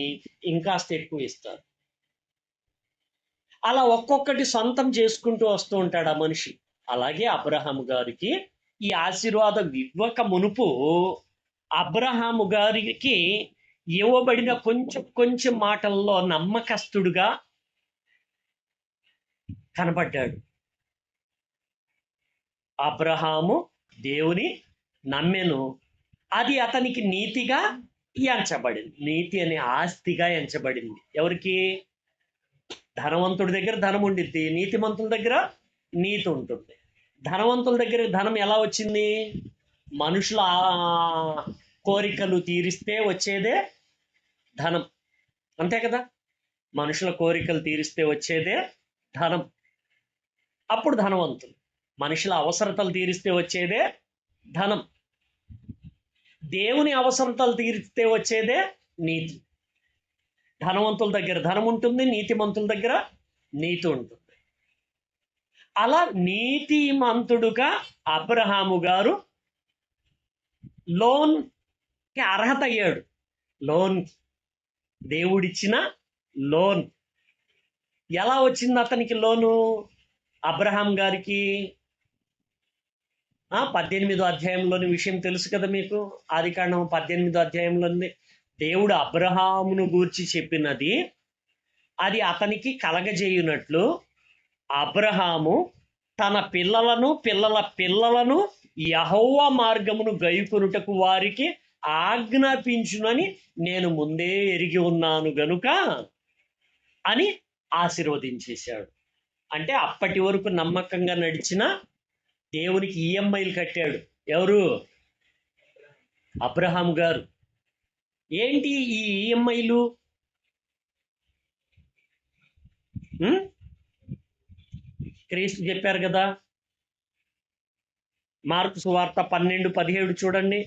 ఇంకాస్త ఎక్కువ ఇస్తారు. అలా ఒక్కొక్కటి సొంతం చేసుకుంటూ వస్తూ ఉంటాడు ఆ మనిషి. అలాగే అబ్రహాము గారికి ఈ ఆశీర్వాదం ఇవ్వక మునుపు అబ్రహాము గారికి ఇవ్వబడిన కొంచెం కొంచెం మాటల్లో నమ్మకస్తుడుగా కనబడ్డాడు. అబ్రహాము దేవుని నమ్మెను, అది అతనికి నీతిగా ఎంచబడింది. నీతి అనే ఆస్తిగా ఎంచబడింది. ఎవరికి? ధనవంతుడి దగ్గర ధనం ఉండిద్ది, నీతిమంతుల దగ్గర నీతి ఉంటుంది. ధనవంతుల దగ్గర ధనం ఎలా వచ్చింది? మనుషుల కోరికలు తీరిస్తే వచ్చేదే ధనం. అంతే కదా? మనుషుల కోరికలు తీరిస్తే వచ్చేదే ధనం. అప్పుడు ధనవంతులు. మనుషుల అవసరతలు తీరిస్తే వచ్చేదే ధనం. దేవుని అవసరతలు తీరిస్తే వచ్చేదే నీతి. ధనవంతుల దగ్గర ధనం ఉంటుంది, నీతిమంతుల దగ్గర నీతి ఉంటుంది. అలా నీతిమంతుడుగా అబ్రహాము గారు లోన్కి అర్హత అయ్యాడు. లోన్, దేవుడిచ్చిన లోన్. ఎలా వచ్చింది అతనికి లోను? అబ్రహాం గారికి 18వ అధ్యాయంలోని విషయం తెలుసు కదా మీకు. ఆదికాండం 18వ అధ్యాయంలోని దేవుడు అబ్రహామును గూర్చి చెప్పినది, అది అతనికి కలగజేయునట్లు అబ్రహాము తన పిల్లలను పిల్లల పిల్లలను యెహోవా మార్గమును గైకొనుటకు వారికి ఆజ్ఞాపించునని నేను ముందే ఎరిగి ఉన్నాను గనుక అని ఆశీర్వదించేశాడు. అంటే అప్పటి వరకు నమ్మకంగా నడిచిన దేవునికి ఈఎంఐలు కట్టాడు. ఎవరు? అబ్రహాం గారు. ఏంటి ఈ ఈఎంఐలు? క్రీస్తు చెప్పారు కదా. మార్కు సువార్త 12:17 చూడండి.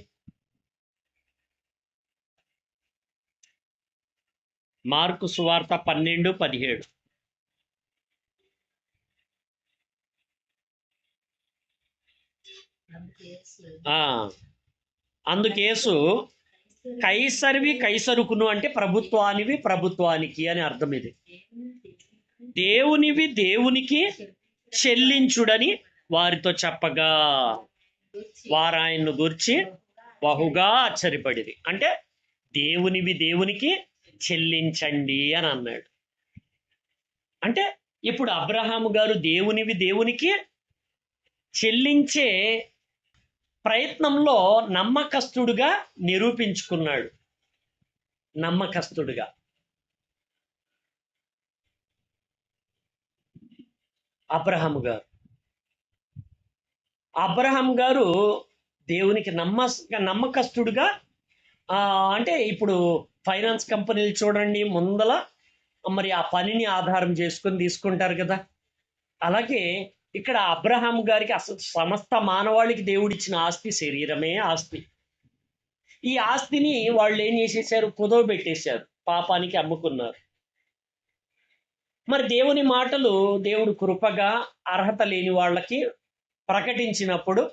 మార్కు సువార్త 12:17. అందుకేసు కైసరివి కైసరుకును అంటే ప్రభుత్వానివి ప్రభుత్వానికి అని అర్థం. ఇది దేవునివి దేవునికి చెల్లించుడని వారితో చెప్పగా వారు ఆయన్ను గురించి బహుగా ఆశ్చర్యపడిరి. అంటే దేవునివి దేవునికి చెల్లించండి అని అన్నాడు. అంటే ఇప్పుడు అబ్రహాము గారు దేవునివి దేవునికి చెల్లించే ప్రయత్నంలో నమ్మకస్తుడుగా నిరూపించుకున్నాడు. నమ్మకస్తుడుగా అబ్రహాము గారు దేవునికి నమ్మకస్తుడుగా అంటే ఇప్పుడు ఫైనాన్స్ కంపెనీలు చూడండి, ముందల మరి ఆ పనిని ఆధారం చేసుకొని తీసుకుంటారు కదా. అలాగే ఇక్కడ అబ్రహాం గారికి అసలు సమస్త మానవాళికి దేవుడిచ్చిన ఆస్తి శరీరమే ఆస్తి. ఈ ఆస్తిని వాళ్ళు ఏం చేసేసారు? కుదవబెట్టేశారు, పాపానికి అమ్ముకున్నారు. మరి దేవుని మాటలు దేవుడు కృపగా అర్హత లేని వాళ్ళకి ప్రకటించినప్పుడు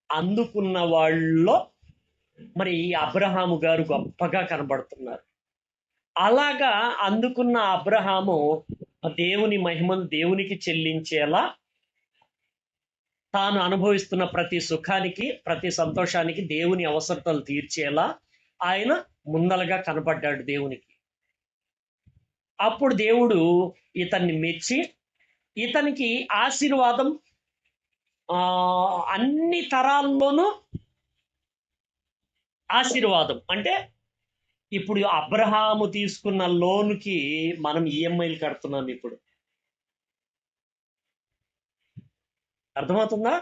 అందుకున్న వాళ్ళలో మరి ఈ అబ్రహాము గారు గొప్పగా కనబడుతున్నారు. అలాగా అందుకున్న అబ్రహాము దేవుని మహిమను దేవునికి చెల్లించేలా తాను అనుభవిస్తున్న ప్రతి సుఖానికి ప్రతి సంతోషానికి దేవుని అవసరతలు తీర్చేలా ఆయన ముందలగా కనబడ్డాడు దేవునికి. అప్పుడు దేవుడు ఇతన్ని మెచ్చి ఇతనికి ఆశీర్వాదం అన్ని తరాల్లోనూ ఆశీర్వాదం. అంటే ఇప్పుడు అబ్రహాము తీసుకున్న లోనుకి మనం ఈఎంఐలు కడుతున్నాం. ఇప్పుడు అర్థమవుతుందా?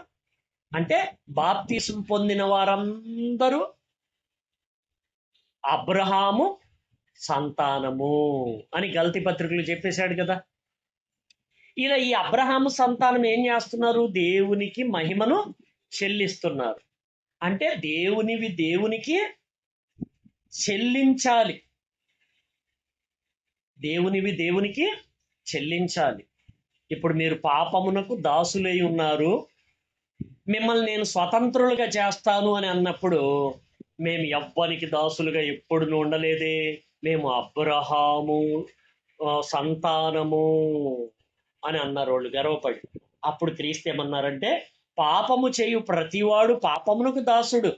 అంటే బాప్తీసం పొందిన వారందరూ అబ్రహాము సంతానము అని గలతీ పత్రికలు చెప్పేశాడు కదా. ఇలా ఈ అబ్రహాము సంతానం ఏం చేస్తున్నారు? దేవునికి మహిమను చెల్లిస్తున్నారు. అంటే దేవునివి దేవునికి చెల్లించాలి. దేవునివి దేవునికి చెల్లించాలి. ఇప్పుడు మీరు పాపమునకు దాసులై ఉన్నారు, మిమ్మల్ని నేను స్వతంత్రులుగా చేస్తాను అని అన్నప్పుడు మేము ఎవ్వరికి దాసులుగా ఎప్పుడు ఉండలేదే, మేము అబ్రహాము సంతానము అని అన్నారు వాళ్ళు గర్వపడి. అప్పుడు క్రీస్తు ఏమన్నారంటే, పాపము చేయు ప్రతివాడు పాపమునకు దాసుడు.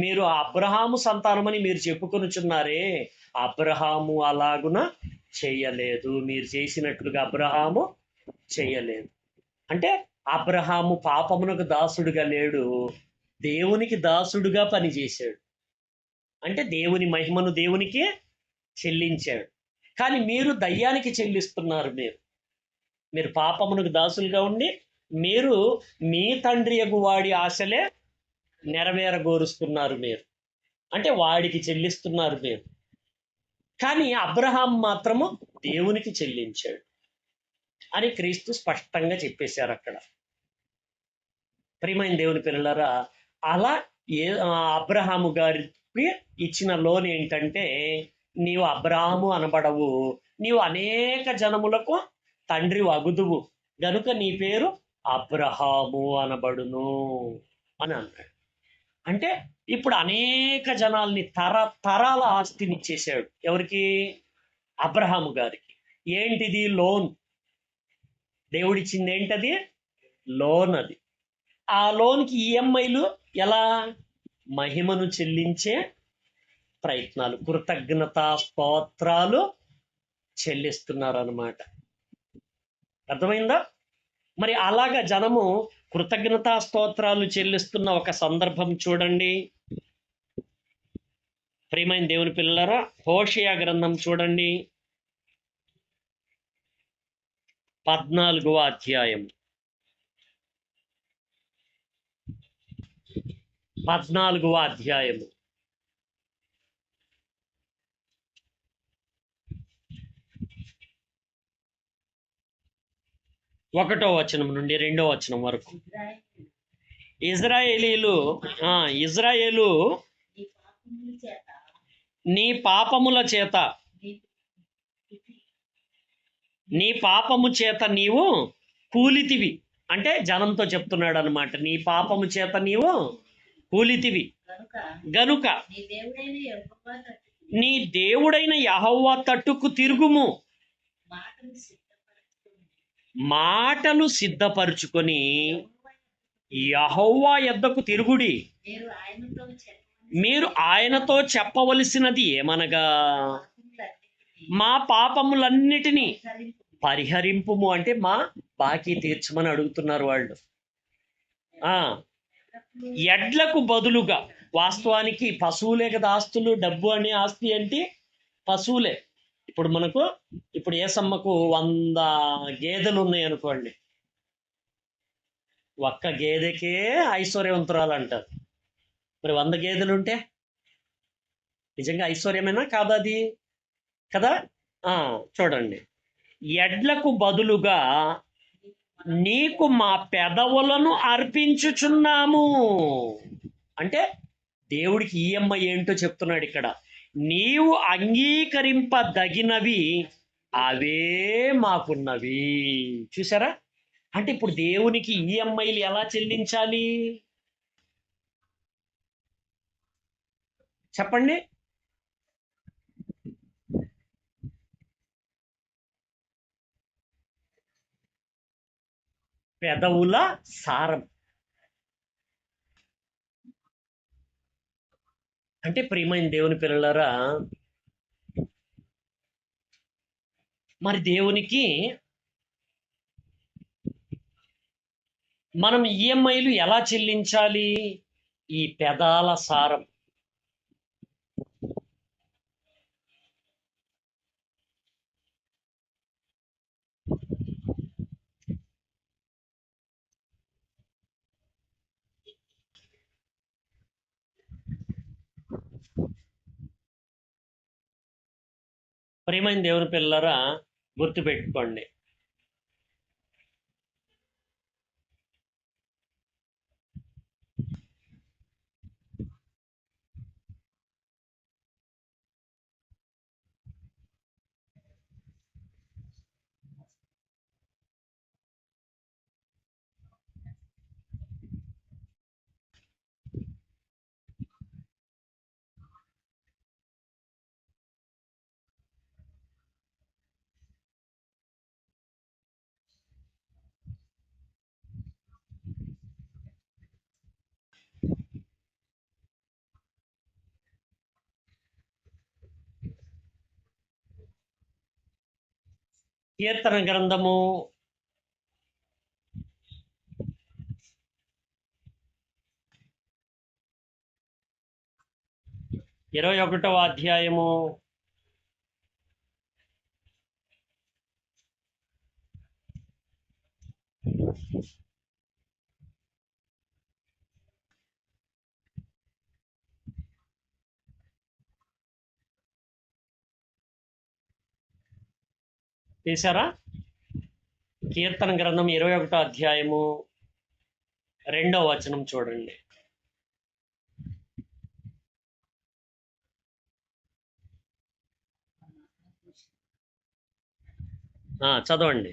మీరు అబ్రహాము సంతానమని మీరు చెప్పుకొనుచున్నారే, అబ్రహాము అలాగున చెయ్యలేదు, మీరు చేసినట్లుగా అబ్రహాము చెయ్యలేదు. అంటే అబ్రహాము పాపమునకు దాసుడుగా లేడు, దేవునికి దాసుడుగా పనిచేశాడు. అంటే దేవుని మహిమను దేవునికి చెల్లించాడు. కానీ మీరు దయ్యానికి చెల్లిస్తున్నారు. మీరు పాపమునకు దాసులుగా ఉండి మీరు మీ తండ్రి యగు వాడి ఆశలే నెరవేరగోరుస్తున్నారు. మీరు అంటే వాడికి చెల్లిస్తున్నారు మీరు. కానీ అబ్రహాం మాత్రము దేవునికి చెల్లించాడు అని క్రీస్తు స్పష్టంగా చెప్పేశారు అక్కడ. ప్రియమైన దేవుని పిల్లలారా, అలా అబ్రహాము గారికి ఇచ్చిన లోన్ ఏంటంటే, నీవు అబ్రహాము అనబడవు, నీవు అనేక జనములకు తండ్రి అగుదువు, గనుక నీ పేరు అబ్రహాము అనబడును అని అన్నాడు. అంటే ఇప్పుడు అనేక జనాల్ని తరాల ఆస్తిని ఇచ్చేసాడు. ఎవరికి? అబ్రహాము గారికి. ఏంటిది? లోన్. దేవుడిచ్చింది ఏంటది? లోన్. అది ఆ లోన్కి ఈఎంఐలు ఎలా? మహిమను చెల్లించే ప్రయత్నాలు, కృతజ్ఞతా స్తోత్రాలు చెల్లిస్తున్నారు అన్నమాట. అర్థమైందా? మరి అలాగా జనము కృతజ్ఞతా స్తోత్రాలు చెల్లిస్తున్న ఒక సందర్భం చూడండి. ప్రియమైన దేవుని పిల్లలారా, హోషేయ గ్రంథం చూడండి, 14వ అధ్యాయం. 14వ అధ్యాయము 1వ వచనం నుండి 2వ వచనం వరకు. ఇజ్రాయేలు నీ పాపముల చేత నీ పాపము చేత నీవు కూలితివి. అంటే జనంతో చెప్తున్నాడు అనమాట, నీ పాపము చేత నీవు కూలితివి గనుక నీ దేవుడైన యెహోవా తట్టుకు తిరుగుము. మాటలు సిద్ధపరుచుకొని యెహోవా యొద్దకు తిరుగుడి. మీరు ఆయనతో చెప్పవలసినది ఏమనగా, మా పాపములన్నిటినీ పరిహరింపుము. అంటే మా బాకీ తీర్చమని అడుగుతున్నారు వాళ్ళు. ఎడ్లకు బదులుగా, వాస్తవానికి పశువులే కదా ఆస్తులు, డబ్బు అనే ఆస్తి అంటే పశువులే. ఇప్పుడు ఏసమ్మకు 100 గేదెలు ఉన్నాయి అనుకోండి, ఒక్క గేదెకే ఐశ్వర్యవంతురాలు అంటారు. మరి 100 గేదెలు ఉంటే నిజంగా ఐశ్వర్యమేనా కాదా అది? కదా. చూడండి, ఎడ్లకు బదులుగా నీకు మా పెదవులను అర్పించుచున్నాము. అంటే దేవుడికి ఈఎంఐ ఏంటో చెప్తున్నాడు ఇక్కడ. నీవు అంగీకరింపదగినవి అవే మాకున్నవి. చూసారా? అంటే ఇప్పుడు దేవునికి ఈఎంఐలు ఎలా చెల్లించాలి చెప్పండి? పెదవుల సారం. అంటే ప్రియమైన దేవుని పిల్లలారా, మరి దేవునికి మనం ఈఎంఐలు ఎలా చెల్లించాలి? ఈ పెదాల సారం. ప్రియమైన దేవుని పిల్లరా, గుర్తుపెట్టుకోండి, కీర్తన గ్రంథము 21వ అధ్యాయము 21వ అధ్యాయము 2వ వచనం చూడండి. చదవండి.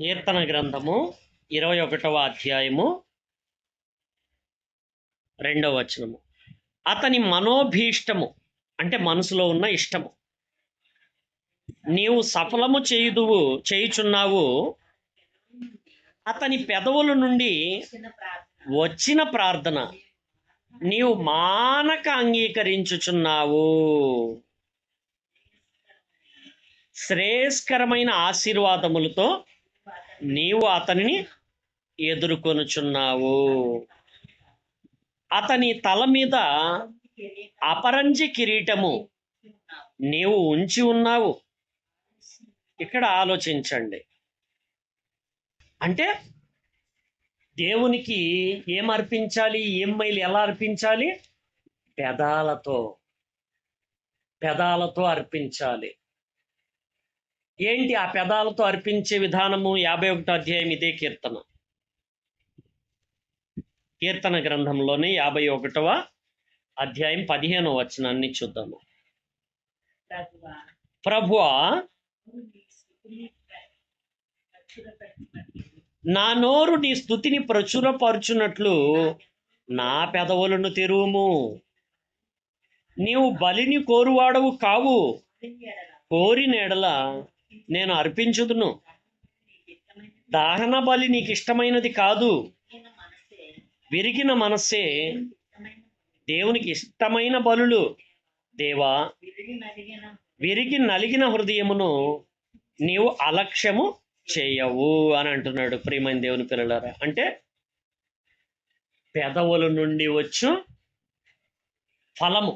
కీర్తన గ్రంథము 21వ అధ్యాయము 2వ వచనము. అతని మనోభీష్టము అంటే మనసులో ఉన్న ఇష్టము నీవు సఫలము చేయుచున్నావు. అతని పెదవుల నుండి వచ్చిన ప్రార్థన నీవు మానక అంగీకరించుచున్నావు. శ్రేయస్కరమైన ఆశీర్వాదములతో నీవు అతనిని ఎదుర్కొనుచున్నావు. అతని తల మీద అపరంజి కిరీటము నీవు ఉంచి ఉన్నావు. ఇక్కడ ఆలోచించండి. అంటే దేవునికి ఏం అర్పించాలి? ఈఎంఐలు ఎలా అర్పించాలి? పెదాలతో అర్పించాలి. ఏంటి ఆ పెదాలతో అర్పించే విధానము? 51వ అధ్యాయం ఇదే కీర్తన గ్రంథంలోని 51వ అధ్యాయం 15వ వచనాన్ని చూద్దాము. ప్రభువా, నా నోరు నీ స్తుతిని ప్రచురపరచునట్లు నా పెదవులను తెరువుము. నీవు బలిని కోరువాడవు కావు, కోరిన ఎడల నేను అర్పించుదును. దహన బలి నీకు ఇష్టమైనది కాదు. విరిగిన మనస్సే దేవునికి ఇష్టమైన బలులు. దేవా, విరిగి నలిగిన హృదయమును నీవు అలక్ష్యము చేయవు అని అంటున్నాడు. ప్రియమైన దేవుని పిల్లలారా, అంటే పెదవుల నుండి వచ్చు ఫలము.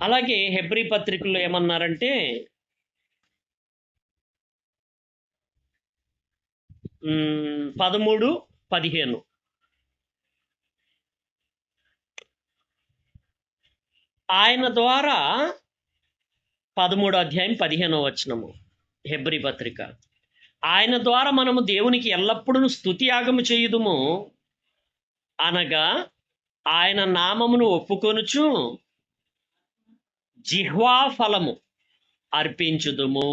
అలాగే హెబ్రీ పత్రికలో ఏమన్నారంటే 13:15 ఆయన ద్వారా 13:15 హెబ్రీ పత్రిక. ఆయన ద్వారా మనము దేవునికి ఎల్లప్పుడూ స్తుతియాగము చేయుదుము, అనగా ఆయన నామమును ఒప్పుకొనుచు జిహ్వా ఫలము అర్పించుదుము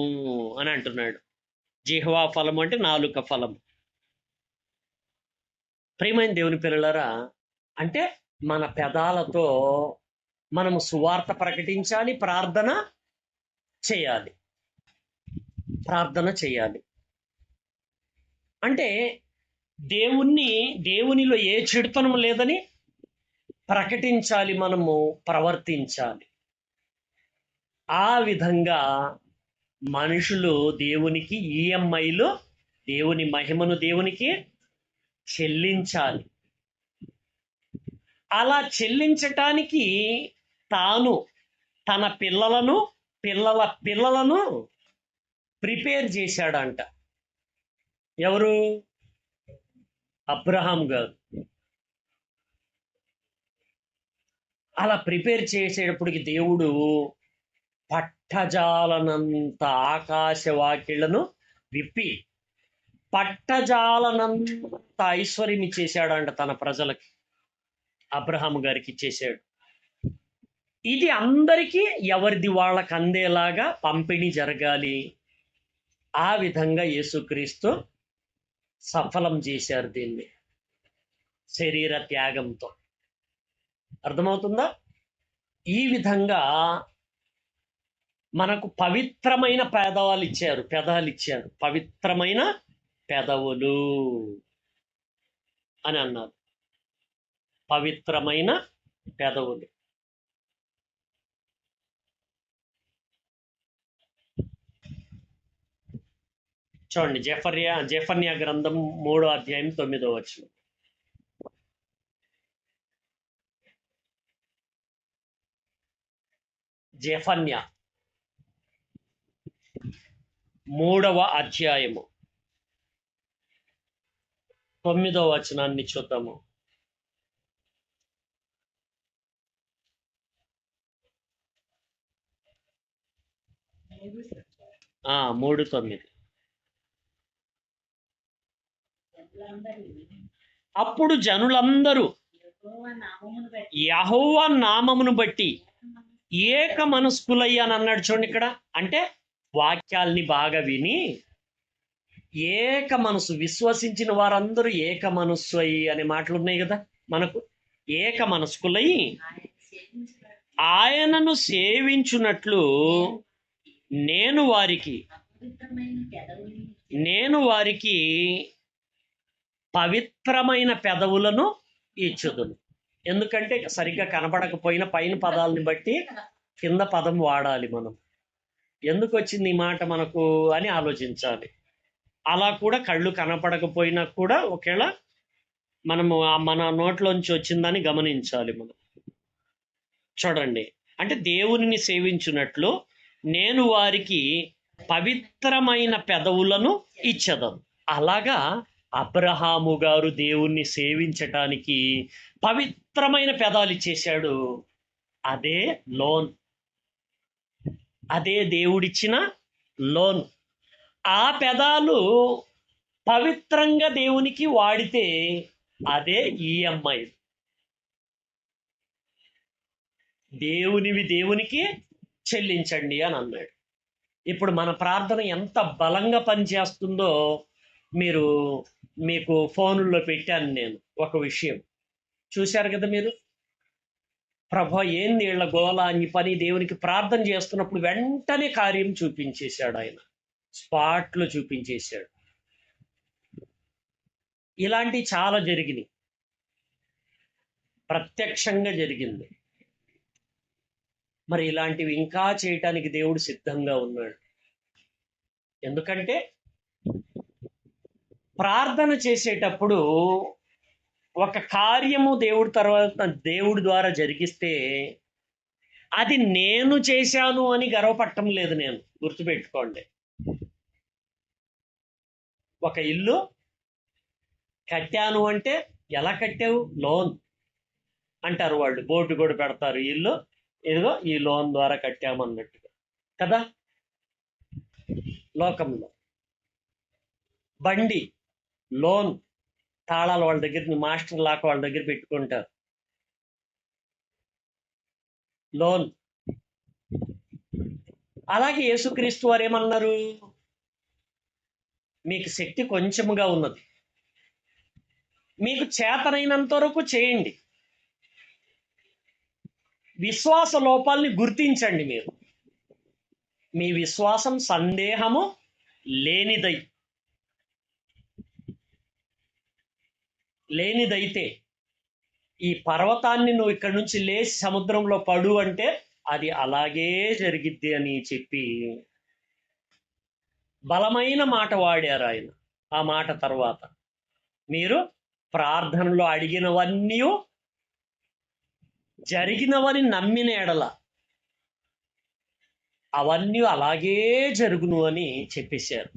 అని అంటున్నాడు. జిహ్వా ఫలము అంటే నాలుక ఫలము. ప్రియమైన దేవుని పిల్లలారా, అంటే మన పెదాలతో మనము సువార్త ప్రకటించాలి, ప్రార్థన చేయాలి. అంటే దేవునిలో ఏ చెడుతనం లేదని ప్రకటించాలి, మనము ప్రవర్తించాలి. ఆ విధంగా మనుషులు దేవునికి ఈఎంఐలు, దేవుని మహిమను దేవునికి చెల్లించాలి. అలా చెల్లించటానికి తాను తన పిల్లల పిల్లలను ప్రిపేర్ చేశాడంట. ఎవరు? అబ్రహాం గారు. అలా ప్రిపేర్ చేసేటప్పటికి దేవుడు పట్టజాలనంత ఆకాశవాకిళ్లను విప్పి పట్టజాలనంత ఐశ్వర్యం ఇచ్చేసాడంట తన ప్రజలకి. అబ్రహాం గారికి ఇచ్చేసాడు. ఇది అందరికీ ఎవరిది వాళ్ళకు అందేలాగా పంపిణీ జరగాలి. ఆ విధంగా యేసుక్రీస్తు సఫలం చేశారు దీన్ని శరీర త్యాగంతో. అర్థమవుతుందా? ఈ విధంగా మనకు పవిత్రమైన పెదాలు ఇచ్చారు. పవిత్రమైన పెదవులు అని అన్నారు. పవిత్రమైన పెదవులు. చూడండి, జెఫన్యా గ్రంథం 3:9. జెఫన్యా 3:9 చూద్దాము. ఆ 3:9. అప్పుడు జనులందరూ యెహోవా నామమును బట్టి ఏక మనస్కులై అని అన్నాడు. చూడండి ఇక్కడ, అంటే వాక్యాల్ని బాగా విని ఏక మనసు, విశ్వసించిన వారందరూ ఏక మనస్సు అయ్యి అనే మాటలు ఉన్నాయి కదా మనకు. ఏక మనస్కులై ఆయనను సేవించున్నట్లు నేను వారికి పవిత్రమైన పెదవులను ఇచ్చుదును. ఎందుకంటే సరిగ్గా కనపడకపోయిన పైన పదాలని బట్టి కింద పదం వాడాలి మనం. ఎందుకు వచ్చింది ఈ మాట మనకు అని ఆలోచించాలి. అలా కూడా కళ్ళు కనపడకపోయినా కూడా ఒకవేళ మనము మన నోట్లోంచి వచ్చిందని గమనించాలి మనం. చూడండి, అంటే దేవునిని సేవించున్నట్లు నేను వారికి పవిత్రమైన పెదవులను ఇచ్చేదను. అలాగా అబ్రహాము గారు దేవుణ్ణి సేవించటానికి పవిత్రమైన పెదాలు ఇచ్చేశాడు. అదే లోన్, అదే దేవుడిచ్చిన లోన్. ఆ పెదాలు పవిత్రంగా దేవునికి వాడితే అదే ఈఎంఐ. దేవునివి దేవునికి చెల్లించండి అని అన్నాడు. ఇప్పుడు మన ప్రార్థన ఎంత బలంగా పనిచేస్తుందో మీకు ఫోనుల్లో పెట్టాను నేను ఒక విషయం. చూశారు కదా మీరు. ప్రభా ఏంది వీళ్ళ గోల అని పని దేవునికి ప్రార్థన చేస్తున్నప్పుడు వెంటనే కార్యం చూపించేశాడు ఆయన. స్పాట్లో చూపించేశాడు. ఇలాంటివి చాలా జరిగినాయి, ప్రత్యక్షంగా జరిగింది. మరి ఇలాంటివి ఇంకా చేయటానికి దేవుడు సిద్ధంగా ఉన్నాడు. ఎందుకంటే ప్రార్థన చేసేటప్పుడు ఒక కార్యము దేవుడి ద్వారా జరిగిస్తే అది నేను చేశాను అని గర్వపడటం లేదు. నేను గుర్తుపెట్టుకోండి, ఒక ఇల్లు కట్టాను అంటే ఎలా కట్టావు? లోన్ అంటారు వాళ్ళు, బోర్డు కూడా పెడతారు, ఇల్లు ఏదో ఈ లోన్ ద్వారా కట్టామన్నట్టుగా కదా. లోకంలో బండి లోన్, తాళాలు వాళ్ళ దగ్గర, మాస్టర్ లాక వాళ్ళ దగ్గర పెట్టుకుంటారు, లోన్. అలాగే యేసుక్రీస్తు వారు ఏమన్నారు? మీకు శక్తి కొంచెముగా ఉన్నది, మీకు చేతనైనంత వరకు చేయండి. విశ్వాస లోపాలని గుర్తించండి. మీ విశ్వాసం సందేహము లేనిదైతే ఈ పర్వతాన్ని నువ్వు ఇక్కడి నుంచి లేచి సముద్రంలో పడు అంటే అది అలాగే జరిగిద్ది అని చెప్పి బలమైన మాట వాడారు ఆయన. ఆ మాట తర్వాత మీరు ప్రార్థనలో అడిగినవన్నీ జరిగినవని నమ్మిన ఎడల అవన్నీ అలాగే జరుగును అని చెప్పేశారు.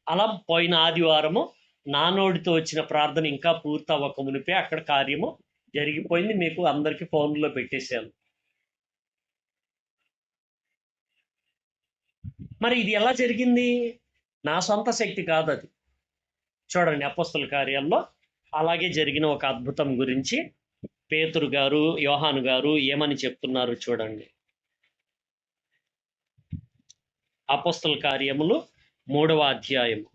అలా పోయిన ఆదివారము నానోడితో వచ్చిన ప్రార్థన ఇంకా పూర్తి అవ్వక మునిపే అక్కడ కార్యము జరిగిపోయింది. మీకు అందరికీ ఫోన్లో పెట్టేశాను. మరి ఇది ఎలా జరిగింది? నా సొంత శక్తి కాదు అది. చూడండి అపోస్తల కార్యాల్లో అలాగే జరిగిన ఒక అద్భుతం గురించి పేతురు గారు, యోహాను గారు ఏమని చెప్తున్నారు చూడండి. అపోస్తల కార్యములు 3వ అధ్యాయము.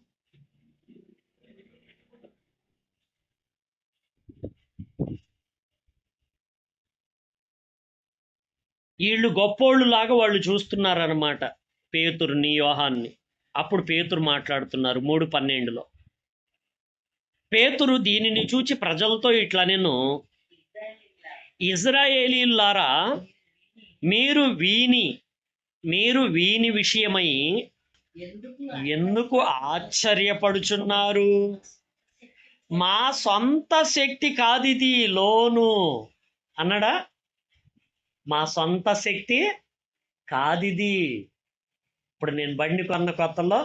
వీళ్ళు గొప్పోళ్ళు లాగా వాళ్ళు చూస్తున్నారన్నమాట పేతురుని, యోహాన్ని. అప్పుడు పేతురు మాట్లాడుతున్నారు 3:12లో. పేతురు దీనిని చూచి ప్రజలతో ఇట్లా, నేను ఇజ్రాయేలీయులారా, మీరు వీని విషయమై ఎందుకు ఆశ్చర్యపడుచున్నారు? మా సొంత శక్తి కాదిది లోను అన్నాడా? మా సొంత శక్తి కాదిది. ఇప్పుడు నేను బండి కొన్న కొత్తలో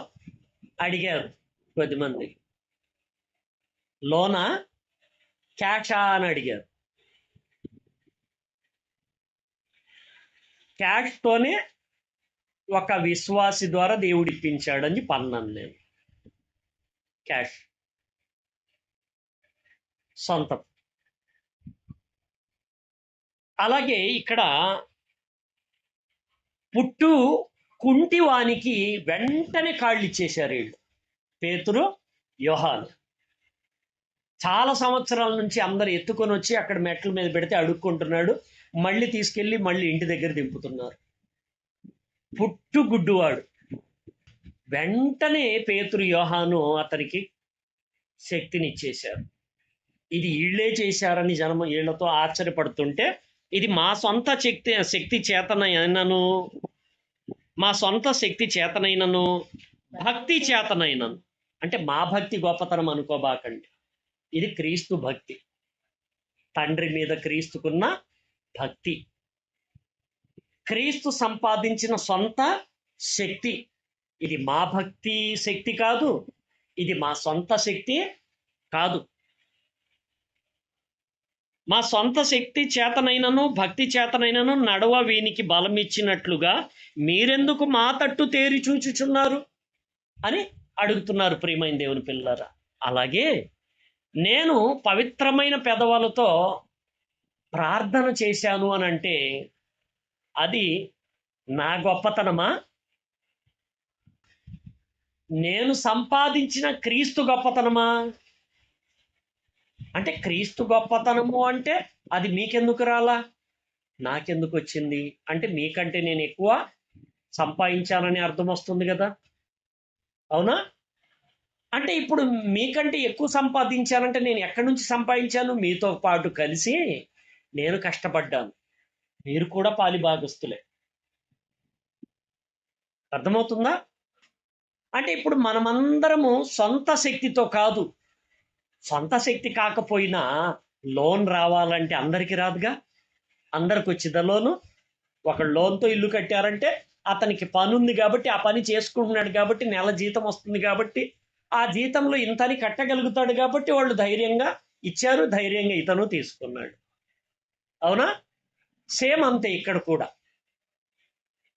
అడిగారు కొద్దిమంది, లోనా క్యాషా అని అడిగారు. క్యాష్తోనే ఒక విశ్వాసి ద్వారా దేవుడు ఇప్పించాడని పన్నాను నేను. క్యాష్ సొంతం. అలాగే ఇక్కడ పుట్టు కుంటివానికి వెంటనే కాళ్ళు ఇచ్చేశారు వీళ్ళు, పేతురు, యోహాను. చాలా సంవత్సరాల నుంచి అందరు ఎత్తుకొని వచ్చి అక్కడ మెట్ల మీద పెడితే అడుక్కుంటున్నాడు, మళ్ళీ తీసుకెళ్ళి మళ్ళీ ఇంటి దగ్గర దింపుతున్నారు. పుట్టు గుడ్డువాడు. వెంటనే పేతురు, యోహాను అతనికి శక్తినిచ్చేశారు. ఇది వీళ్ళే చేశారని జనం వీళ్ళతో ఆశ్చర్యపడుతుంటే, ఇది మా సొంత శక్తి చేతనైనను, మా సొంత శక్తి చేతనైనను, భక్తి చేతనైనను. అంటే మా భక్తి గొప్పతనం అనుకోబాకండి, ఇది క్రీస్తు భక్తి, తండ్రి మీద క్రీస్తుకున్న భక్తి, క్రీస్తు సంపాదించిన సొంత శక్తి. ఇది మా భక్తి శక్తి కాదు, ఇది మా సొంత శక్తి కాదు. మా సొంత శక్తి చేతనైనను భక్తి చేతనైనను నడవ వీనికి బలం ఇచ్చినట్లుగా మీరెందుకు మా తట్టు తేరి చూచుచున్నారు అని అడుగుతున్నారు ప్రియమైన దేవుని పిల్లలారా. అలాగే నేను పవిత్రమైన పెదవులతో ప్రార్థన చేశాను అని అంటే అది నా గొప్పతనమా? నేను సంపాదించిన క్రీస్తు గొప్పతనమా? అంటే క్రీస్తు గొప్పతనము అంటే అది మీకెందుకు రాలా, నాకెందుకు వచ్చింది? అంటే మీకంటే నేను ఎక్కువ సంపాదించానని అర్థం వస్తుంది కదా, అవునా? అంటే ఇప్పుడు మీకంటే ఎక్కువ సంపాదించానంటే నేను ఎక్కడి నుంచి సంపాదించాను? మీతో పాటు కలిసి నేను కష్టపడ్డాను. మీరు కూడా పాలిభాగస్తులే. అర్థమవుతుందా? అంటే ఇప్పుడు మనమందరము సొంత శక్తితో కాదు. సొంత శక్తి కాకపోయినా లోన్ రావాలంటే అందరికీ రాదుగా. అందరికి వచ్చిందా లోను? ఒక లోన్తో ఇల్లు కట్టారంటే అతనికి పని ఉంది కాబట్టి ఆ పని చేసుకుంటున్నాడు కాబట్టి నెల జీతం వస్తుంది కాబట్టి ఆ జీతంలో ఇంతని కట్టగలుగుతాడు కాబట్టి వాళ్ళు ధైర్యంగా ఇచ్చారు, ధైర్యంగా ఇతను తీసుకున్నాడు. అవునా? సేమ్ అంతే ఇక్కడ కూడా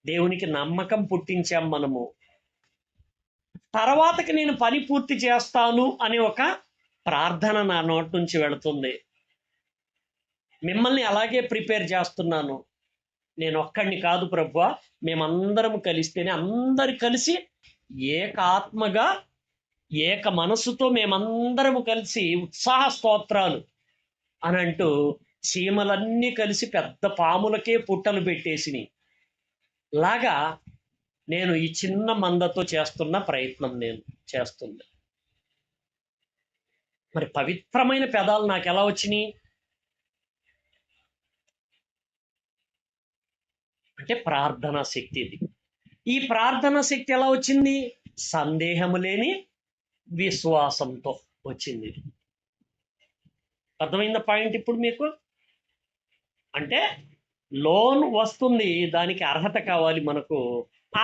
దేవునికి నమ్మకం పుట్టించాం మనము. తర్వాతకి నేను పని పూర్తి చేస్తాను అనే ఒక ప్రార్థన నా నోటి నుంచి వెళుతుంది. మిమ్మల్ని అలాగే ప్రిపేర్ చేస్తున్నాను. నేను ఒక్కడిని కాదు ప్రభువా, మేమందరం కలిస్తేనే, అందరు కలిసి ఏక ఆత్మగా ఏక మనసుతో మేమందరము కలిసి ఉత్సాహ స్తోత్రాలు అని అంటూ చీమలన్నీ కలిసి పెద్ద పాములకే పుట్టలు పెట్టేసినాయి లాగా నేను ఈ చిన్న మందతో చేస్తున్న ప్రయత్నం నేను చేస్తుంది. మరి పవిత్రమైన పెదాలు నాకు ఎలా వచ్చినాయి అంటే ప్రార్థనా శక్తి. ఇది ఈ ప్రార్థనా శక్తి ఎలా వచ్చింది? సందేహము లేని విశ్వాసంతో వచ్చింది. అర్థమైందా పాయింట్ ఇప్పుడు మీకు? అంటే లోన్ వస్తుంది, దానికి అర్హత కావాలి మనకు.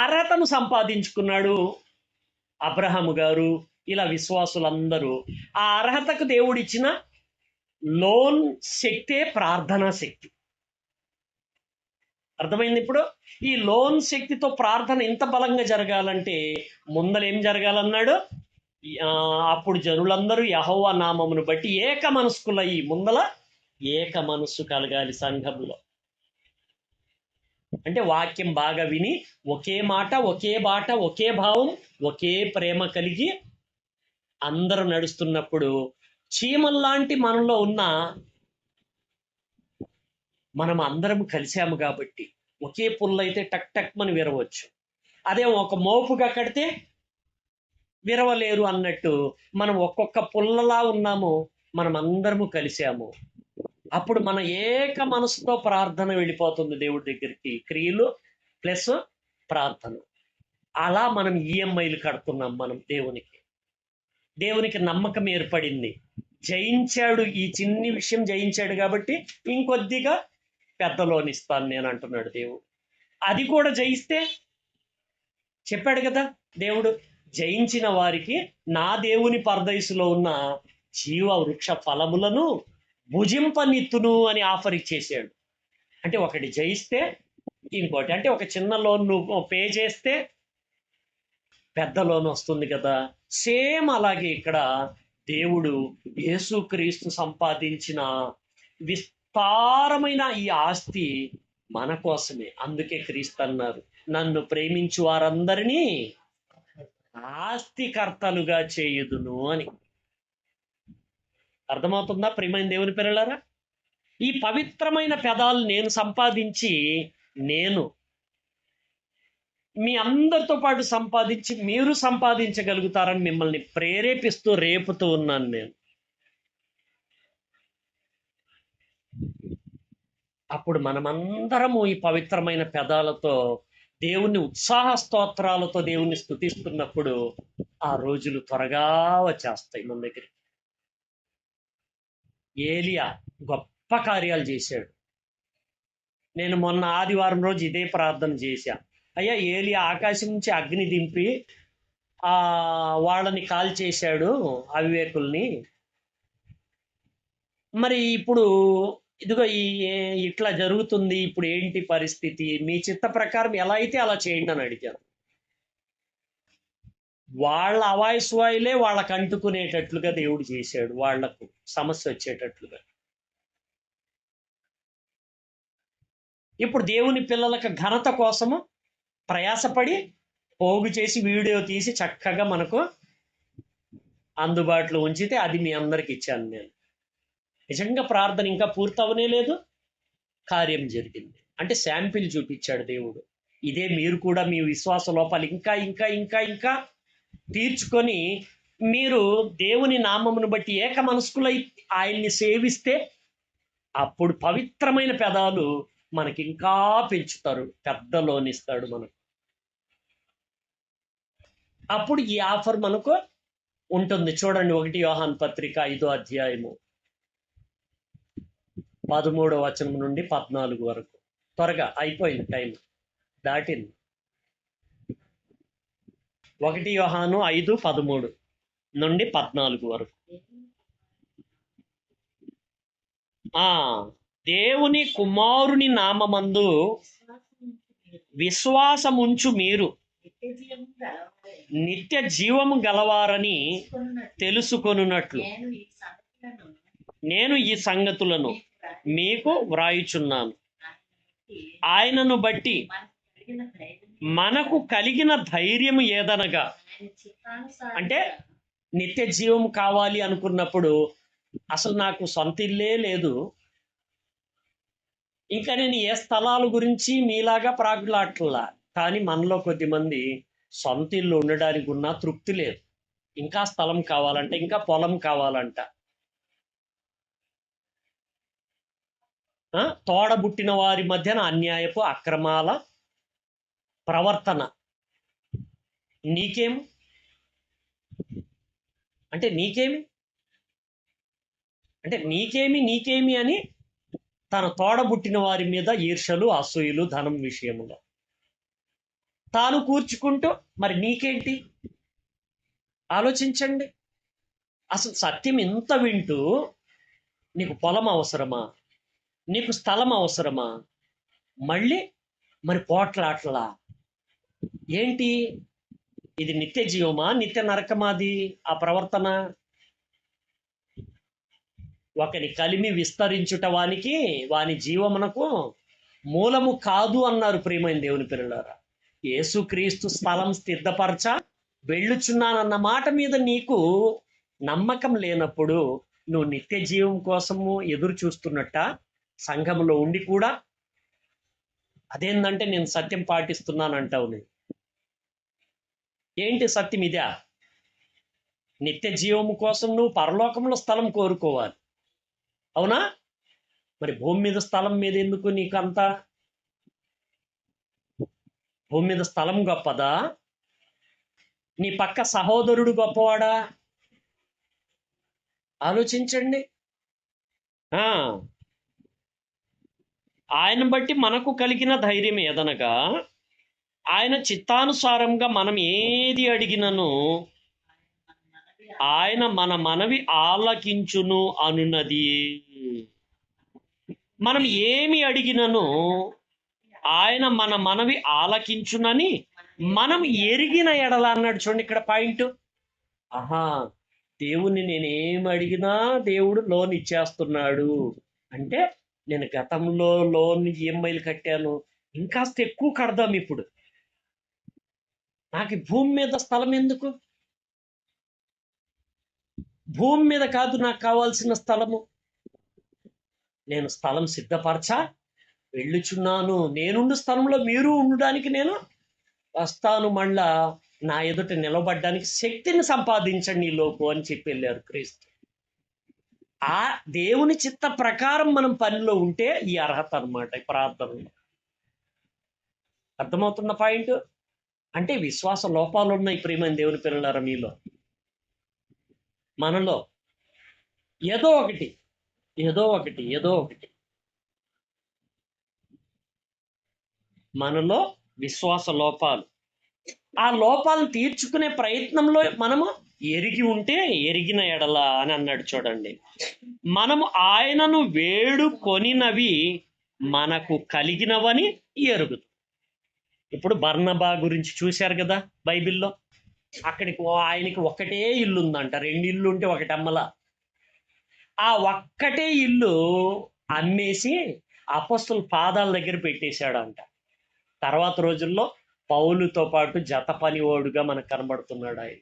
అర్హతను సంపాదించుకున్నాడు అబ్రహాము గారు, ఇలా విశ్వాసులందరూ. ఆ అర్హతకు దేవుడిచ్చిన లోన్ శక్తే ప్రార్థనా శక్తి. అర్థమైంది ఇప్పుడు? ఈ లోన్ శక్తితో ప్రార్థన ఎంత బలంగా జరగాలంటే ముందర ఏం జరగాలన్నాడు? అప్పుడు జనులందరూ యెహోవా నామమును బట్టి ఏక మనస్కులయ్యి, ముందల ఏక మనస్సు కలగాలి సంఘంలో. అంటే వాక్యం బాగా విని ఒకే మాట, ఒకే బాట, ఒకే భావం, ఒకే ప్రేమ కలిగి అందరూ నడుస్తున్నప్పుడు చీమల్లాంటి మనలో ఉన్న మనం అందరం కలిసాము కాబట్టి ఒకే పుల్లైతే టక్ టక్ మని విరవచ్చు. అదే ఒక మోపుగా కడితే విరవలేరు అన్నట్టు మనం ఒక్కొక్క పుల్లలా ఉన్నాము, మనం అందరము కలిసాము. అప్పుడు మన ఏక మనసుతో ప్రార్థన వెళ్ళిపోతుంది దేవుడి దగ్గరికి. క్రియలు ప్లస్ ప్రార్థన. అలా మనం ఈఎంఐలు కడుతున్నాం మనం దేవునికి. దేవునికి నమ్మకం ఏర్పడింది. జయించాడు, ఈ చిన్ని విషయం జయించాడు కాబట్టి ఇంకొద్దిగా పెద్ద లోన్ ఇస్తాను నేను అంటున్నాడు దేవుడు. అది కూడా జయిస్తే చెప్పాడు కదా దేవుడు, జయించిన వారికి నా దేవుని పరదైసులో ఉన్న జీవ వృక్ష ఫలములను భుజింపనిత్తును అని ఆఫర్ ఇచ్చేసాడు. అంటే ఒకటి జయిస్తే ఇంకోటి, అంటే ఒక చిన్న లోన్ నువ్వు పే చేస్తే పెద్ద లోన్ వస్తుంది కదా. సేమ్ అలాగే ఇక్కడ దేవుడు యేసుక్రీస్తు సంపాదించిన విస్తారమైన ఈ ఆస్తి మన కోసమే. అందుకే క్రీస్తు అన్నారు, నన్ను ప్రేమించు వారందరినీ ఆస్తికర్తలుగా చేయుదును అని. అర్థమవుతుందా ప్రియమైన దేవుని పిల్లలారా? ఈ పవిత్రమైన పెదాలు నేను సంపాదించి, నేను మీ అందరితో పాటు సంపాదించి మీరు సంపాదించగలుగుతారని మిమ్మల్ని ప్రేరేపిస్తూ రేపుతూ ఉన్నాను నేను. అప్పుడు మనమందరము ఈ పవిత్రమైన పెదాలతో దేవుణ్ణి ఉత్సాహ స్తోత్రాలతో దేవుణ్ణి స్తుతిస్తున్నప్పుడు ఆ రోజులు త్వరగా వచ్చేస్తాయి మన దగ్గరికి. ఏలియా గొప్ప కార్యాలు చేశాడు. నేను మొన్న ఆదివారం రోజు ఇదే ప్రార్థన చేశా. అయ్యా, ఏలియా ఆకాశం నుంచి అగ్ని దింపి వాళ్ళని కాల్చేశాడు, అవివేకుల్ని. మరి ఇప్పుడు ఇదిగో ఇట్లా జరుగుతుంది, ఇప్పుడు ఏంటి పరిస్థితి? మీ చిత్త ప్రకారం ఎలా అయితే అలా చేయండి అని అడిగాను. వాళ్ళ అవాయిస్వాయిలే వాళ్ళకు అంటుకునేటట్లుగా దేవుడు చేశాడు, వాళ్లకు సమస్య వచ్చేటట్లుగా. ఇప్పుడు దేవుని పిల్లలకు ఘనత కోసము ప్రయాసపడి పోగు చేసి వీడియో తీసి చక్కగా మనకు అందుబాటులో ఉంచితే అది మీ అందరికి ఇచ్చాను నేను. నిజంగా ప్రార్థన ఇంకా పూర్తవనే లేదు, కార్యం జరిగింది. అంటే శాంపిల్ చూపించాడు దేవుడు. ఇదే మీరు కూడా మీ విశ్వాస లోపాలు ఇంకా ఇంకా ఇంకా ఇంకా తీర్చుకొని మీరు దేవుని నామమును బట్టి ఏక మనస్కులై ఆయన్ని సేవిస్తే అప్పుడు పవిత్రమైన పెదాలు మనకి ఇంకా పెంచుతారు, పెద్ద లోన్ ఇస్తాడు మనకు. అప్పుడు ఈ ఆఫర్ మనకు ఉంటుంది. చూడండి 1 యోహాను పత్రిక 5వ అధ్యాయము 13వ వచనం నుండి 14 వరకు. త్వరగా అయిపోయింది, టైం దాటింది. 1 యోహాను 5:13 నుండి 14 వరకు. దేవుని కుమారుని నామమందు విశ్వాసముంచు మీరు నిత్య జీవము గలవారని తెలుసుకొనున్నట్లు నేను ఈ సంగతులను మీకు వ్రాయుచున్నాను. ఆయనను బట్టి మనకు కలిగిన ధైర్యము ఏదనగా, అంటే నిత్య జీవం కావాలి అనుకున్నప్పుడు అసలు నాకు సొంత ఇల్లే లేదు, ఇంకా నేను ఏ స్థలాల గురించి మీలాగా ప్రాకులాట్లా. కానీ మనలో కొద్దిమంది సొంత ఇల్లు ఉండడానికి ఉన్న తృప్తి లేదు, ఇంకా స్థలం కావాలంట, ఇంకా పొలం కావాలంట. తోడబుట్టిన వారి మధ్యన అన్యాయపు అక్రమాల ప్రవర్తన. నీకేమి అంటే నీకేమి అంటే నీకేమి అని తన తోడబుట్టిన వారి మీద ఈర్షలు, అసూయలు, ధనం విషయములో తాను కూర్చుకుంటూ మరి నీకేంటి? ఆలోచించండి. అసలు సత్యం ఇంత వింటూ నీకు పొలం అవసరమా, నీకు స్థలం అవసరమా, మళ్ళీ మరి పోట్లాట్లా ఏంటి? ఇది నిత్య జీవమా, నిత్య నరకమాది ఆ ప్రవర్తన? ఒకని కలిమి విస్తరించుట వాని జీవమునకు మూలము కాదు అన్నారు ప్రియమైన దేవుని పిల్లలారా. యేసుక్రీస్తు స్థలం సిద్ధపరచ వెళ్ళుచున్నానన్న మాట మీద నీకు నమ్మకం లేనప్పుడు నువ్వు నిత్య జీవం కోసము ఎదురు చూస్తున్నట్ట సంఘంలో ఉండి కూడా అదేందంటే నేను సత్యం పాటిస్తున్నానంటావు. నువ్వు ఏంటి సత్యం? ఇదా? నిత్య జీవము కోసం నువ్వు పరలోకంలో స్థలం కోరుకోవాలి, అవునా? మరి భూమి మీద స్థలం మీద ఎందుకు నీకు అంత? భూమి మీద స్థలం గొప్పదా? నీ పక్క సహోదరుడు గొప్పవాడా? ఆలోచించండి. ఆయన బట్టి మనకు కలిగిన ధైర్యం ఏదనగా, ఆయన చిత్తానుసారంగా మనం ఏది అడిగినను ఆయన మన మనవి ఆలకించును అనున్నది. మనం ఏమి అడిగినను ఆయన మన మనవి ఆలకించునని మనం ఎరిగిన ఎడల అన్నాడు. చూడండి ఇక్కడ పాయింట్. దేవుణ్ణి నేనేమి అడిగినా దేవుడు లోన్ ఇచ్చేస్తున్నాడు అంటే, నేను గతంలో లోన్ ఈఎంఐలు కట్టాను, ఇంకాస్త ఎక్కువ కడదాం ఇప్పుడు. నాకు భూమి మీద స్థలం ఎందుకు? భూమి మీద కాదు నాకు కావాల్సిన స్థలము. నేను స్థలం సిద్ధపరచా వెళ్ళుచున్నాను. నేనుండు స్థలంలో మీరు ఉండడానికి నేను వస్తాను. మళ్ళా నా ఎదుట నిలబడ్డానికి శక్తిని సంపాదించండి లోపు అని చెప్పి వెళ్ళారు క్రీస్తు. ఆ దేవుని చిత్త ప్రకారం మనం పనిలో ఉంటే ఈ అర్హత అన్నమాట ఈ ప్రార్థనలో. అర్థమవుతున్న పాయింట్? అంటే విశ్వాస లోపాలు ఉన్నాయి ప్రియమైన దేవుని పిల్లలారా మీలో. మనలో ఏదో ఒకటి మనలో విశ్వాస లోపాలు. ఆ లోపాలను తీర్చుకునే ప్రయత్నంలో మనము ఎరిగి ఉంటే ఎరిగిన ఎడల అని అన్నాడు. చూడండి, మనము ఆయనను వేడుకొనినవి మనకు కలిగినవని ఎరుగుదు. ఇప్పుడు బర్నబా గురించి చూశారు కదా బైబిల్లో. అక్కడికి ఆయనకి ఒక్కటే ఇల్లు ఉందంట, 2 ఇల్లు ఉంటే ఒకటి అమ్మలా. ఆ ఒక్కటే ఇల్లు అమ్మేసి అపొస్తలుల పాదాల దగ్గర పెట్టేశాడంట. తర్వాత రోజుల్లో పౌలుతో పాటు జత పనివాడుగా మనకు కనబడుతున్నాడు. ఆయన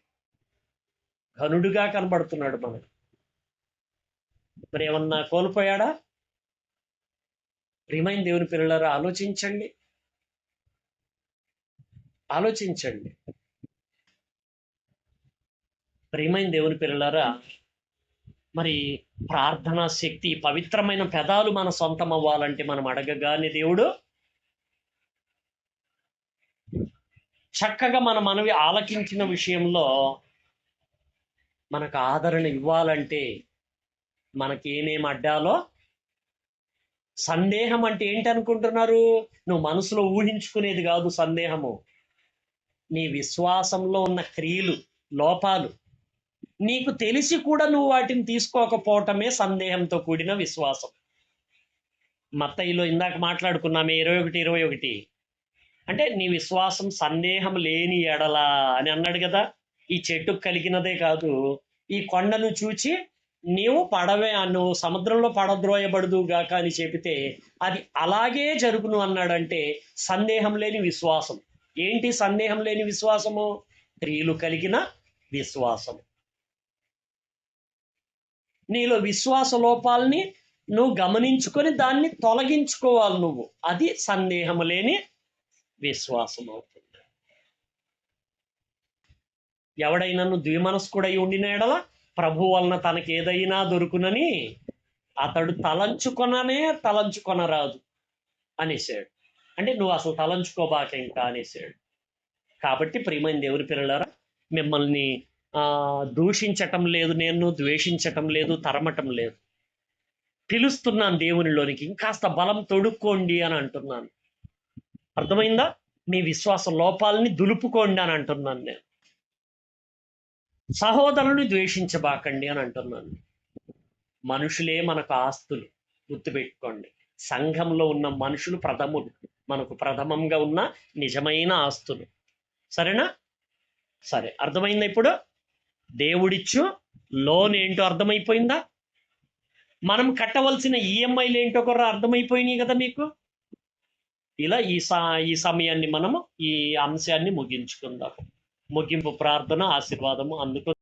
ఘనుడుగా కనబడుతున్నాడు మనకు. మరి ఏమన్నా కోల్పోయాడా? ప్రియమైన దేవుని పిల్లలారా, ఆలోచించండి. ప్రియమైన దేవుని పిల్లలారా, మరి ప్రార్థనా శక్తి, పవిత్రమైన పెదాలు మన సొంతం అవ్వాలంటే మనం అడగగానే దేవుడు చక్కగా మన మనవి ఆలకించిన విషయంలో మనకు ఆదరణ ఇవ్వాలంటే మనకి ఏమేమి అడ్డాలో. సందేహం అంటే ఏంటి అనుకుంటున్నారు? నువ్వు మనసులో ఊహించుకునేది కాదు సందేహము. నీ విశ్వాసంలో ఉన్న క్రియలు, లోపాలు నీకు తెలిసి కూడా నువ్వు వాటిని తీసుకోకపోవటమే సందేహంతో కూడిన విశ్వాసం. మత్తయిలో ఇందాక మాట్లాడుకున్నామే 21:21, అంటే నీ విశ్వాసం సందేహం లేని ఎడలా అని అన్నాడు కదా. ఈ చెట్టు కలిగినదే కాదు, ఈ కొండను చూచి నువ్వు సముద్రంలో పడద్రోయబడదు గాక అని చెబితే అది అలాగే జరుగును అన్నాడంటే సందేహం లేని విశ్వాసం. ఏంటి సందేహం లేని విశ్వాసము? క్రియలు కలిగిన విశ్వాసం. నీలో విశ్వాస లోపాలని నువ్వు గమనించుకొని దాన్ని తొలగించుకోవాలి నువ్వు. అది సందేహం లేని విశ్వాసం అవుతుంది. ఎవడైనాను ద్విమనస్కుడై ఉండిన ఎడల ప్రభు వలన తనకి ఏదైనా దొరుకునని అతడు తలంచుకొనరాదు అనేసాడు. అంటే నువ్వు అసలు తలంచుకోబాక ఇంకా అనేసాడు. కాబట్టి ప్రియమైన దేవుని పిల్లలారా, మిమ్మల్ని దూషించటం లేదు, నేను ద్వేషించటం లేదు, తరమటం లేదు. పిలుస్తున్నాను దేవునిలోనికి, ఇంకాస్త బలం తొడుక్కోండి అని అంటున్నాను. అర్థమైందా? మీ విశ్వాస లోపాలని దులుపుకోండి అని అంటున్నాను నేను. సహోదరుని ద్వేషించబాకండి అని అంటున్నాను. మనుషులే మనకు ఆస్తులు, గుర్తుపెట్టుకోండి. సంఘంలో ఉన్న మనుషులు ప్రథములు, మనకు ప్రథమంగా ఉన్న నిజమైన ఆస్తులు. సరేనా? సరే, అర్థమైందా? ఇప్పుడు దేవుడిచ్చు లోన్ ఏంటో అర్థమైపోయిందా? మనం కట్టవలసిన ఈఎంఐలు ఏంటో కూడా అర్థమైపోయినాయి కదా మీకు. ఇలా ఈ సమయాన్ని మనము ఈ అంశాన్ని ముగించుకుందాం. ముగింపు ప్రార్థన, ఆశీర్వాదము అందుకు